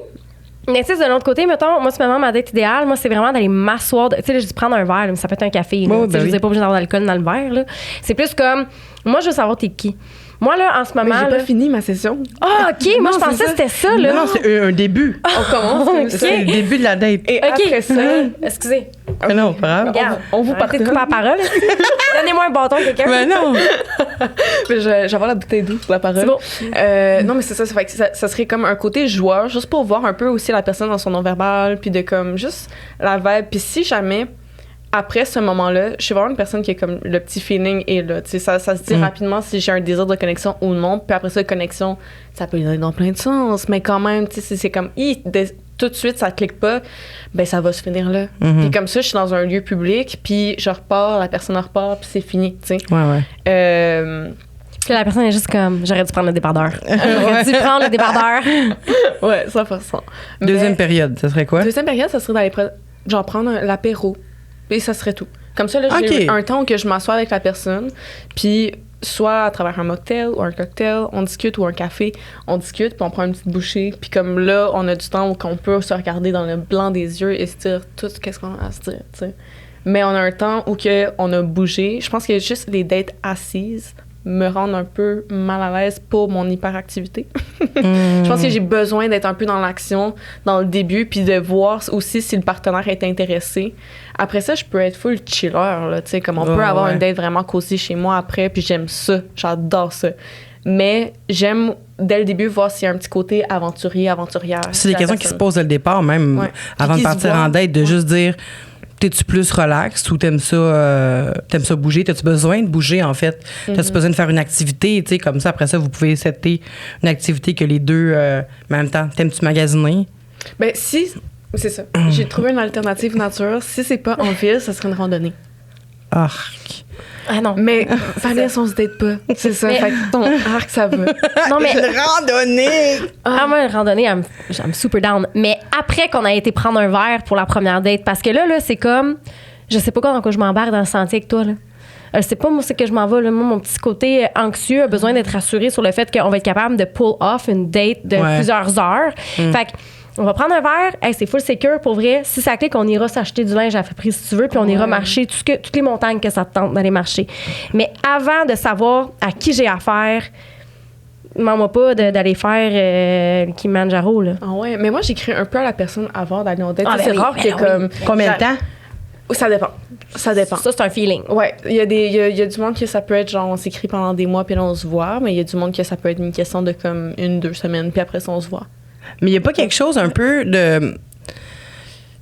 Mais tu sais, de l'autre côté, mettons, moi, c'est vraiment ma date idéale. Moi, c'est vraiment d'aller m'asseoir. Tu sais, je dis prendre un verre, mais ça peut être un café. Je veux dire, pas obligé d'avoir d'alcool dans le verre. Là. C'est plus comme... Moi, je veux savoir t'es qui. Moi, là, en ce moment... Mais j'ai pas fini ma session. Ah, OK. Moi, je pensais que c'était ça, là. Non, c'est un début. On commence. C'est le début de la date. Et après ça... Excusez. Non, pas grave. Regarde, on vous partage. Arrêtez de couper la parole. Donnez-moi un bâton, quelqu'un. Mais non. Mais je vais avoir la bouteille d'eau pour la parole. C'est bon. Non, mais c'est ça. Ça serait comme un côté joueur, juste pour voir un peu aussi la personne dans son non-verbal, puis de comme juste la vibe. Puis si jamais... Après ce moment-là, je suis vraiment une personne qui est comme le petit feeling est là. Tu sais, ça se dit rapidement si j'ai un désir de connexion ou non. Puis après ça, connexion, ça peut y aller dans plein de sens. Mais quand même, tu sais, c'est comme, tout de suite, ça clique pas, ben ça va se finir là. Puis comme ça, je suis dans un lieu public, puis je repars, la personne repart, puis c'est fini, tu sais. Ouais. Puis la personne est juste comme, j'aurais dû prendre le débardeur. J'aurais dû prendre le débardeur. Ouais, 100%. Deuxième période, ça serait quoi? Deuxième période, ça serait d'aller prendre l'apéro. Et ça serait tout. Comme ça, là, j'ai un temps où que je m'assois avec la personne, puis soit à travers un mocktail ou un cocktail, on discute, ou un café, on discute, puis on prend une petite bouchée. Puis comme là, on a du temps où on peut se regarder dans le blanc des yeux et se dire tout qu'est-ce qu'on a à se dire, tu sais. Mais on a un temps où on a bougé. Je pense que juste les dates assises me rendent un peu mal à l'aise pour mon hyperactivité. Je pense que j'ai besoin d'être un peu dans l'action dans le début, puis de voir aussi si le partenaire est intéressé. Après ça, je peux être full chiller, là, tu sais, comme on peut avoir une date vraiment cosy chez moi après, puis j'aime ça, j'adore ça. Mais j'aime, dès le début, voir s'il y a un petit côté aventurière. C'est des questions qui se posent dès le départ, même, avant de partir en date, de juste dire... T'es-tu plus relax ou t'aimes ça bouger? T'as-tu besoin de bouger, en fait? T'as-tu besoin de faire une activité? Tu sais, comme ça, après ça, vous pouvez setter une activité que les deux, en même temps, t'aimes-tu magasiner? Ben, si... C'est ça. J'ai trouvé une alternative nature. Si c'est pas en ville, ça serait une randonnée. Arc. Ah non. Mais Vanessa, on se date pas. C'est ça. Fait que ton arc, ça va. Non, mais... Randonnée! Ah, moi, une randonnée, I'm super down. Mais après qu'on a été prendre un verre pour la première date, parce que là, c'est comme... Je sais pas dans quoi je m'embarque dans le sentier avec toi, là. Je sais pas, moi, c'est que je m'en vais. Là. Moi, mon petit côté anxieux a besoin d'être rassuré sur le fait qu'on va être capable de pull off une date de plusieurs heures. Fait que on va prendre un verre, hey, c'est full secure, pour vrai. Si ça clique, on ira s'acheter du linge à prix si tu veux, puis on ira marcher toutes les montagnes que ça te tente d'aller marcher. Mais avant de savoir à qui j'ai affaire, demande-moi pas d'aller faire Kilimanjaro, là. Ah ouais, mais moi, j'écris un peu à la personne avant d'aller en date. Ah, c'est rare que comme... Combien de temps? Ça dépend. Ça dépend. Ça, c'est un feeling. Ouais, il y a du monde que ça peut être genre on s'écrit pendant des mois puis là on se voit, mais il y a du monde que ça peut être une question de comme 1-2 semaines puis après ça on se voit. Mais il n'y a pas quelque chose un peu de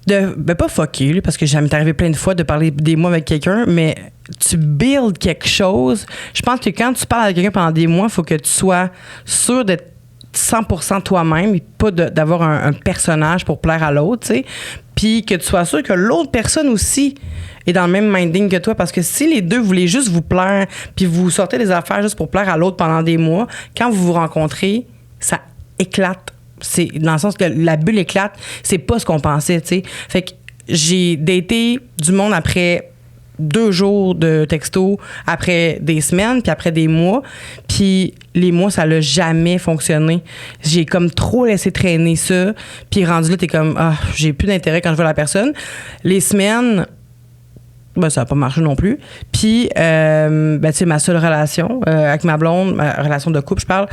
ben pas fucké, là, parce que ça m'est arrivé plein de fois de parler des mois avec quelqu'un, mais tu builds quelque chose. Je pense que quand tu parles avec quelqu'un pendant des mois, il faut que tu sois sûr d'être 100% toi-même et pas d'avoir un personnage pour plaire à l'autre, tu sais. Puis que tu sois sûr que l'autre personne aussi est dans le même minding que toi. Parce que si les deux voulaient juste vous plaire puis vous sortez des affaires juste pour plaire à l'autre pendant des mois, quand vous vous rencontrez, ça éclate. C'est dans le sens que la bulle éclate. C'est pas ce qu'on pensait, tu sais. Fait que j'ai daté du monde après 2 jours de texto, après des semaines, puis après des mois. Puis les mois, ça l'a jamais fonctionné. J'ai comme trop laissé traîner ça. Puis rendu là, t'es comme, j'ai plus d'intérêt quand je vois la personne. Les semaines, ben, ça n'a pas marché non plus. Puis, tu sais, ma seule relation avec ma blonde, ma relation de couple, je parle,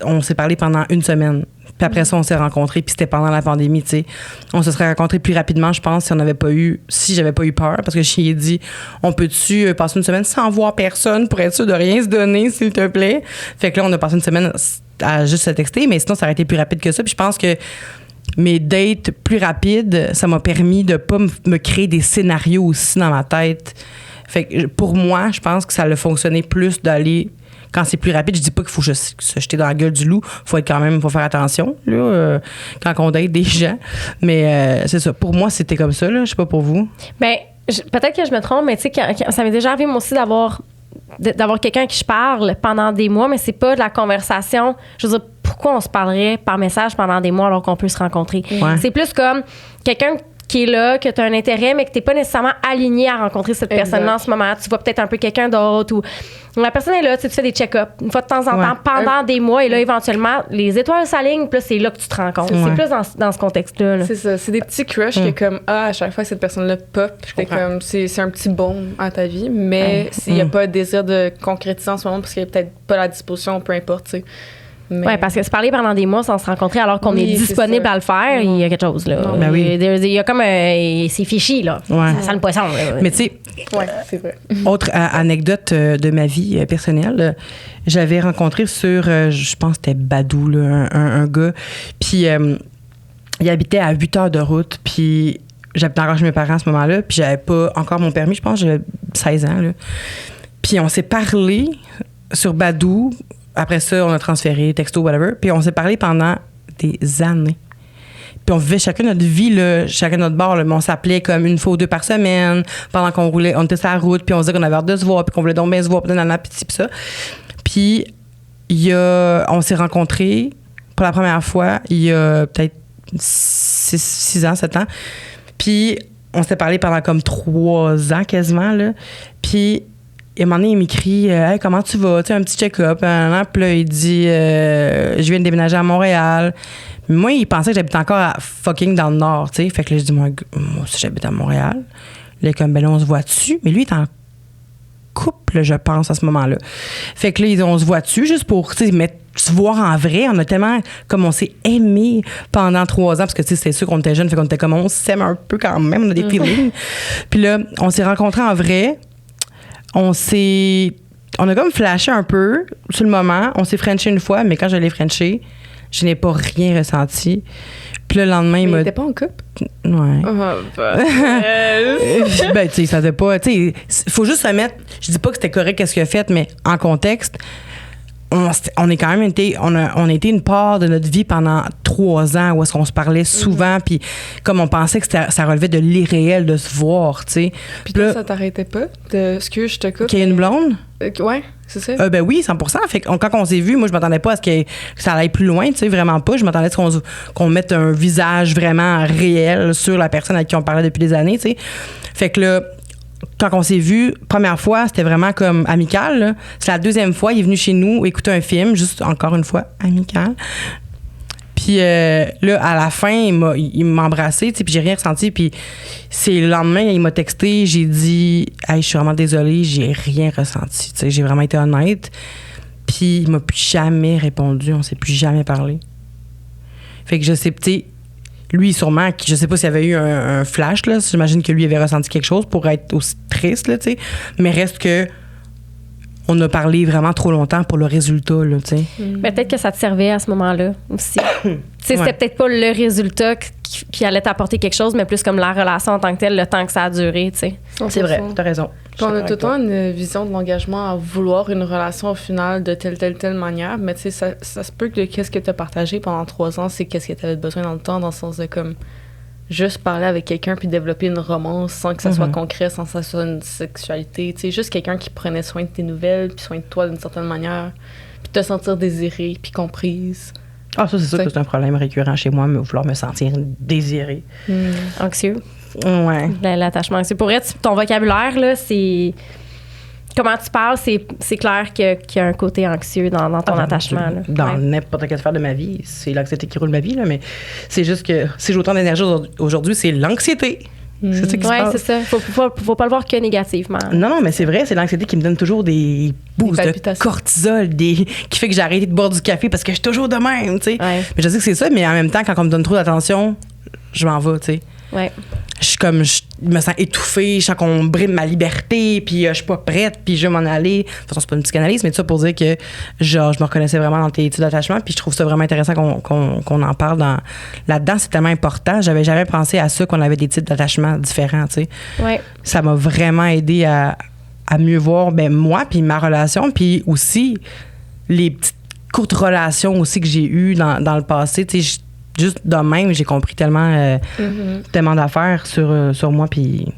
on s'est parlé pendant 1 semaine. Puis après ça, on s'est rencontrés, puis c'était pendant la pandémie, tu sais. On se serait rencontrés plus rapidement, je pense, si j'avais pas eu peur, parce que je lui ai dit, on peut-tu passer 1 semaine sans voir personne pour être sûr de rien se donner, s'il te plaît? Fait que là, on a passé 1 semaine à juste se texter, mais sinon, ça aurait été plus rapide que ça. Puis je pense que mes dates plus rapides, ça m'a permis de pas me créer des scénarios aussi dans ma tête. Fait que pour moi, je pense que ça a fonctionné plus d'aller... Quand c'est plus rapide, je dis pas qu'il faut se jeter dans la gueule du loup. Faut faire attention, là, quand on date des gens. Mais c'est ça. Pour moi, c'était comme ça, là. Je sais pas pour vous. Bien, peut-être que je me trompe, mais tu sais, ça m'est déjà arrivé, moi aussi, d'avoir quelqu'un à qui je parle pendant des mois, mais c'est pas de la conversation. Je veux dire, pourquoi on se parlerait par message pendant des mois alors qu'on peut se rencontrer? Ouais. C'est plus comme quelqu'un qui est là, que tu as un intérêt, mais que tu n'es pas nécessairement aligné à rencontrer cette personne-là en ce moment. Tu vois peut-être un peu quelqu'un d'autre ou la personne est là, tu fais des check-ups une fois de temps en temps pendant des mois et là, éventuellement, les étoiles s'alignent, puis là, c'est là que tu te rencontres. C'est plus dans ce contexte-là. Là. C'est ça. C'est des petits crushs que comme, à chaque fois que cette personne-là pop, c'est un petit baume à ta vie, mais s'il n'y a pas de désir de concrétiser en ce moment parce qu'il n'y a peut-être pas la disposition, peu importe, tu sais. Mais... Oui, parce que se parler pendant des mois sans se rencontrer alors qu'on est disponible à le faire, il y a quelque chose, là. Ben oui. Il y a comme c'est fichi, là. Ça sent le poisson, là. Mais tu sais, c'est vrai. Autre anecdote de ma vie personnelle, j'avais rencontré sur, je pense que c'était Badou, là, un gars, puis il habitait à 8 heures de route, puis j'habitais encore chez mes parents à ce moment-là, puis j'avais pas encore mon permis, je pense que j'avais 16 ans, là. Puis on s'est parlé sur Badou. Après ça, on a transféré, texto, whatever. Puis on s'est parlé pendant des années. Puis on vivait chacun notre vie, là, chacun notre bord. Là, mais on s'appelait comme 1 fois ou 2 par semaine pendant qu'on roulait. On était sur la route, puis on se disait qu'on avait hâte de se voir, puis qu'on voulait donc bien se voir, puis ça. Puis on s'est rencontrés pour la première fois il y a peut-être 6 ans, 7 ans. Puis on s'est parlé pendant comme 3 ans quasiment, là. Puis et à un moment donné, il m'écrit hey, comment tu vas? Tu sais, un petit check-up. Puis là, il dit je viens de déménager à Montréal. Mais moi, il pensait que j'habitais encore à fucking dans le Nord, tu sais. Fait que là, je dis moi aussi, j'habite à Montréal. Là, comme, ben là, on se voit dessus. Mais lui, il est en couple, je pense, à ce moment-là. Fait que là, on se voit dessus juste pour, tu sais, se voir en vrai. On a tellement, comme on s'est aimé pendant 3 ans, parce que, tu sais, c'est sûr qu'on était jeunes, fait qu'on était comme, on s'aime un peu quand même, on a des feelings. Puis là, on s'est rencontrés en vrai. On a comme flashé un peu sur le moment. On s'est frenché 1 fois, mais quand je l'ai frenché, je n'ai pas rien ressenti. Puis le lendemain, il m'a... Mais t'étais pas en couple? Ouais. Ben, tu sais, ça fait pas... Tu sais, faut juste se mettre... Je dis pas que c'était correct qu'est-ce qu'il a fait, mais en contexte, on est quand même été... On a été une part de notre vie pendant 3 ans où est-ce qu'on se parlait souvent, puis comme on pensait que ça relevait de l'irréel de se voir, tu sais. Puis toi, ça t'arrêtait pas? Excuse, je te coupe. Qu'il y ait une blonde? Ouais, c'est ça. Ben oui, 100%. Fait que quand on s'est vu, moi, je m'attendais pas à ce que ça allait plus loin, tu sais, vraiment pas. Je m'attendais à ce qu'on mette un visage vraiment réel sur la personne avec qui on parlait depuis des années, tu sais. Fait que là, quand on s'est vu, première fois, c'était vraiment comme amical, là. C'est la 2e fois, il est venu chez nous écouter un film, juste encore une fois, amical. Puis là, à la fin, il m'a embrassé, tu sais, puis j'ai rien ressenti. Puis c'est le lendemain, il m'a texté, j'ai dit « Hey, je suis vraiment désolée, j'ai rien ressenti. » Tu sais, j'ai vraiment été honnête. Puis il m'a plus jamais répondu, on s'est plus jamais parlé. Fait que je sais, tu sais, lui, sûrement, je sais pas s'il y avait eu un flash, là. J'imagine que lui avait ressenti quelque chose pour être aussi triste, là, tu sais. Mais reste que on a parlé vraiment trop longtemps pour le résultat, là, tu sais. Peut-être que ça te servait à ce moment-là aussi. C'était peut-être pas le résultat qui allait t'apporter quelque chose, mais plus comme la relation en tant que telle, le temps que ça a duré, tu sais. C'est vrai, t'as raison. Puis on a tout le temps une vision de l'engagement à vouloir une relation au final de telle manière, mais tu sais, ça se peut que qu'est-ce que t'as partagé pendant 3 ans, c'est qu'est-ce que t'avais besoin dans le temps, dans le sens de comme juste parler avec quelqu'un puis développer une romance sans que ça soit concret, sans que ça soit une sexualité. Tu sais, juste quelqu'un qui prenait soin de tes nouvelles puis soin de toi d'une certaine manière, puis te sentir désirée puis comprise. Ah, ça, c'est sûr que c'est un problème récurrent chez moi, mais vouloir me sentir désirée. Anxieux. Ouais. L'attachement anxieux. Pour être ton vocabulaire, là, c'est... Comment tu parles, c'est clair qu'il y a un côté anxieux dans ton attachement. Là. Dans n'importe quelle sphère de ma vie, c'est l'anxiété qui roule ma vie, là, mais c'est juste que si j'ai autant d'énergie aujourd'hui, c'est l'anxiété. C'est ça qui se passe. Oui, c'est ça. Faut pas le voir que négativement. Non, mais c'est vrai, c'est l'anxiété qui me donne toujours des boosts de cortisol, qui fait que j'ai arrêté de boire du café parce que je suis toujours de même, tu sais. Ouais. Mais je sais que c'est ça, mais en même temps, quand on me donne trop d'attention, je m'en vais, tu sais. Ouais. Je me sens étouffée, je sens qu'on brime ma liberté, puis je suis pas prête, puis je veux m'en aller. De toute façon, c'est pas une psychanalyse, mais tout ça pour dire que genre, je me reconnaissais vraiment dans tes études d'attachement, puis je trouve ça vraiment intéressant qu'on en parle là-dedans. C'est tellement important. J'avais jamais pensé à ça, qu'on avait des types d'attachement différents, tu sais. Ouais. Ça m'a vraiment aidé à mieux voir moi, puis ma relation, puis aussi les petites courtes relations aussi que j'ai eues dans le passé, tu sais. Juste de même, j'ai compris tellement d'affaires sur moi, puis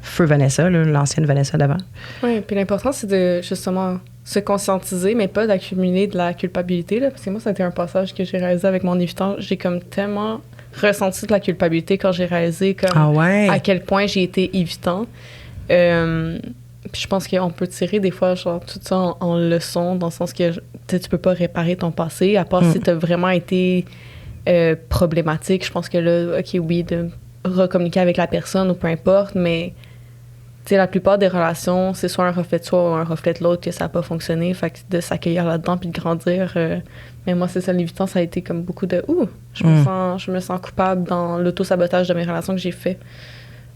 feu Vanessa, là, l'ancienne Vanessa d'avant. Oui, puis l'important, c'est de justement se conscientiser, mais pas d'accumuler de la culpabilité, là, parce que moi, ça a été un passage que j'ai réalisé avec mon évitant. J'ai comme tellement ressenti de la culpabilité quand j'ai réalisé comme à quel point j'ai été évitant. Puis je pense qu'on peut tirer des fois genre tout ça en leçon, dans le sens que tu peux pas réparer ton passé, à part si tu as vraiment été... problématique. Je pense que là, OK, oui, de recommuniquer avec la personne ou peu importe, mais tu sais, la plupart des relations, c'est soit un reflet de soi ou un reflet de l'autre que ça n'a pas fonctionné. Fait que de s'accueillir là-dedans puis de grandir. Mais moi, c'est ça, l'évitant, ça a été comme beaucoup de je me sens coupable dans l'auto-sabotage de mes relations que j'ai fait.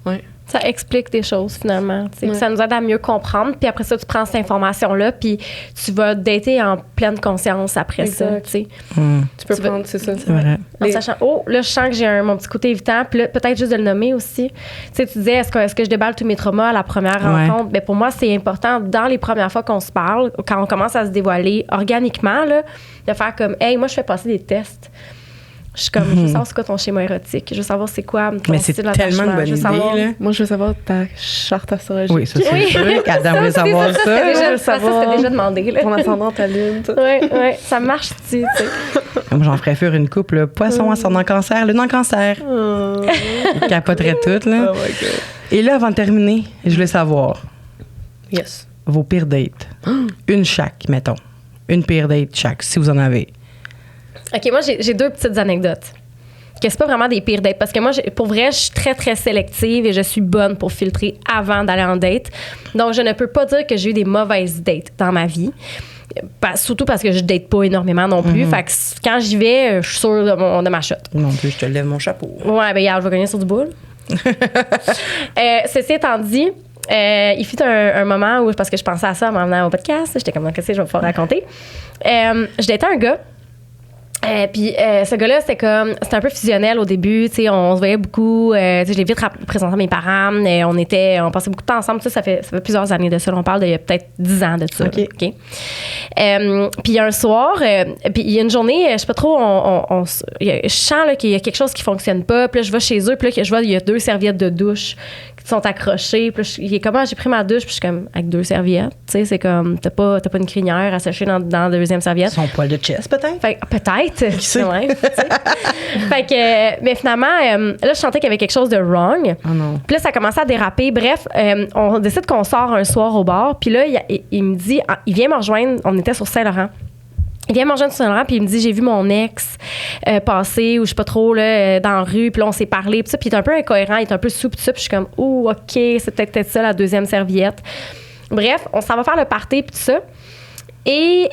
Ouais. Ça explique des choses, finalement. Ça nous aide à mieux comprendre. Puis après ça, tu prends cette information-là, puis tu vas dater en pleine conscience après ça. Tu peux prendre, c'est ça. C'est vrai. En sachant, là, je sens que j'ai mon petit côté évitant. Puis là, peut-être juste de le nommer aussi. Tu sais, tu disais, est-ce que je déballe tous mes traumas à la première rencontre? Bien, pour moi, c'est important, dans les premières fois qu'on se parle, quand on commence à se dévoiler organiquement, là, de faire comme, hey, moi, je fais passer des tests. Je suis comme, je veux savoir c'est quoi ton schéma érotique. Je veux savoir c'est quoi ton style d'attachement. Mais c'est tellement une bonne idée, là. Moi, je veux savoir ta charte astrologique. Oui, ça, c'est sûr qu'Adam veut savoir ça. Ça, c'était déjà demandé. Là. Ton ascendant, ta lune. Oui, ça marche-tu, tu sais. Moi, j'en ferais faire une couple, là. Poisson, ascendant cancer, lune en cancer. Il capoterait tout, là. Oh my God. Et là, avant de terminer, je voulais savoir. Yes. Vos pires dates. Une chaque, mettons. Une pire date chaque, si vous en avez. OK, moi, j'ai 2 petites anecdotes. Que c'est pas vraiment des pires dates. Parce que moi, pour vrai, je suis très, très sélective et je suis bonne pour filtrer avant d'aller en date. Donc, je ne peux pas dire que j'ai eu des mauvaises dates dans ma vie. Surtout parce que je date pas énormément non plus. Fait que quand j'y vais, je suis sûre de ma shot. Non plus, je te lève mon chapeau. Ouais, ben, je vais gagner sur du boule. Ceci étant dit, il fut un moment où, parce que je pensais à ça en m'emmenant au podcast, j'étais comme, qu'est-ce que je vais pouvoir raconter? Je datais un gars. Puis ce gars-là, c'était un peu fusionnel au début, tu sais, on se voyait beaucoup, tu sais, je l'ai vite présenté à mes parents, on passait beaucoup de temps ensemble, ça fait plusieurs années de ça, on parle d'il y a peut-être 10 ans de ça. OK. Puis il y a un soir, puis il y a une journée, je sais pas trop, je sens là, qu'il y a quelque chose qui fonctionne pas, puis là, je vais chez eux, puis là, je vois, il y a 2 serviettes de douche qui sont accrochées, puis là, il est comme, j'ai pris ma douche, puis je suis comme, avec 2 serviettes, tu sais, c'est comme, t'as pas une crinière à sécher dans la deuxième serviette. Son poil de chest, peut-être? Peut-être. Qui sait? Ouais, fait que, mais finalement, là, je sentais qu'il y avait quelque chose de wrong. Oh non. Puis là, ça commençait à déraper. Bref, on décide qu'on sort un soir au bar. Puis là, il me dit, il vient me rejoindre. On était sur Saint-Laurent. Il vient manger un Saint-Laurent, puis il me dit, j'ai vu mon ex passer, ou je sais pas trop, là, dans la rue, puis là, on s'est parlé, puis ça, puis il est un peu incohérent, il est un peu sous, puis ça, puis je suis comme, oh, OK, c'est peut-être ça, la deuxième serviette. Bref, on s'en va faire le party, puis tout ça. Et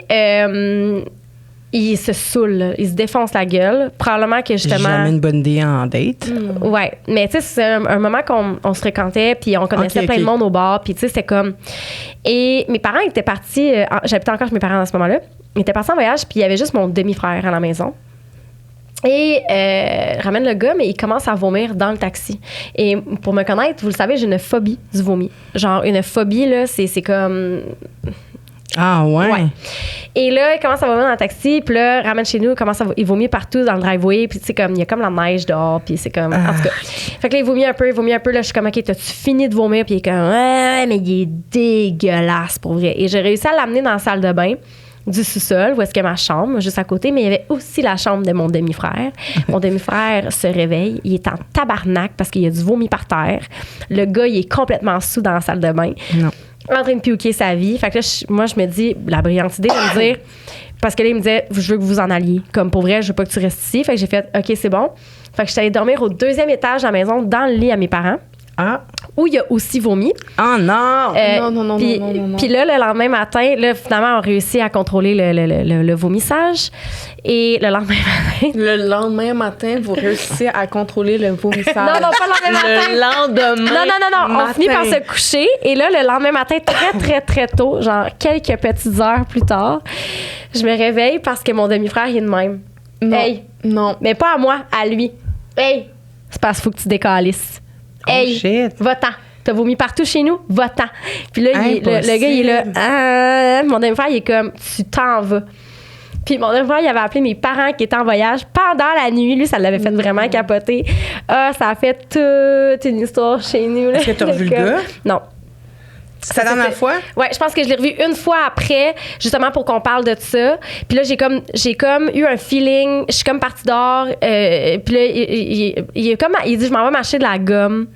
il se saoule, là. Il se défonce la gueule. Probablement que justement. Jamais une bonne idée en date. Ouais, mais tu sais, c'est un moment qu'on se fréquentait, puis on connaissait plein de monde au bar, puis tu sais, c'était comme. Et mes parents étaient partis. J'habitais encore chez mes parents à ce moment-là. Ils étaient partis en voyage, puis il y avait juste mon demi-frère à la maison. Et ramène le gars, mais il commence à vomir dans le taxi. Et pour me connaître, vous le savez, j'ai une phobie du vomi. Genre, une phobie, là, c'est comme. Ah ouais. Et là, il commence à vomir dans le taxi, puis là, ramène chez nous, il vomit partout dans le driveway, puis tu sais, comme, il y a comme la neige dehors, puis c'est comme. En tout cas. Fait que là, il vomit un peu, là, je suis comme, OK, t'as-tu fini de vomir? Puis il est comme, ouais, mais il est dégueulasse, pour vrai. Et j'ai réussi à l'amener dans la salle de bain du sous-sol, où est-ce que ma chambre, juste à côté, mais il y avait aussi la chambre de mon demi-frère. Mon demi-frère se réveille, il est en tabarnak parce qu'il y a du vomi par terre. Le gars, il est complètement sous dans la salle de bain. Non. En train de piouquer sa vie. Fait que là, moi, je me dis, la brillante idée de me dire, parce que là, il me disait, je veux que vous en alliez. Comme pour vrai, je veux pas que tu restes ici. Fait que j'ai fait, OK, c'est bon. Fait que je suis allée dormir au 2e étage de la maison, dans le lit à mes parents. Ah. Où il y a aussi vomi. Oh non! Non. Puis là, le lendemain matin, là, finalement, on réussit à contrôler le vomissage. Et le lendemain matin... Le lendemain matin, vous réussissez à contrôler le vomissage. Non, pas le lendemain matin. Le lendemain Non. On finit par se coucher. Et là, le lendemain matin, très tôt, genre quelques petites heures plus tard, je me réveille parce que mon demi-frère, il est de même. Non. Hey. Non. Mais pas à moi, à lui. Hey! C'est parce qu'il faut que tu décalisses. Hey, shit. va-t'en. T'as vomi partout chez nous, va-t'en. Puis là, le gars, il est là. Mon demi-frère, il est comme, tu t'en vas. Puis mon demi-frère, il avait appelé mes parents qui étaient en voyage pendant la nuit. Lui, ça l'avait fait vraiment capoter. Ah, ça a fait toute une histoire chez nous. Est-ce que t'as revu le gars? Non. C'est la dernière fois? Ouais, je pense que je l'ai revu une fois après, justement pour qu'on parle de ça. Puis là, j'ai comme eu un feeling. Je suis comme partie dehors. Puis là, il dit, je m'en vais m'acheter de la gomme.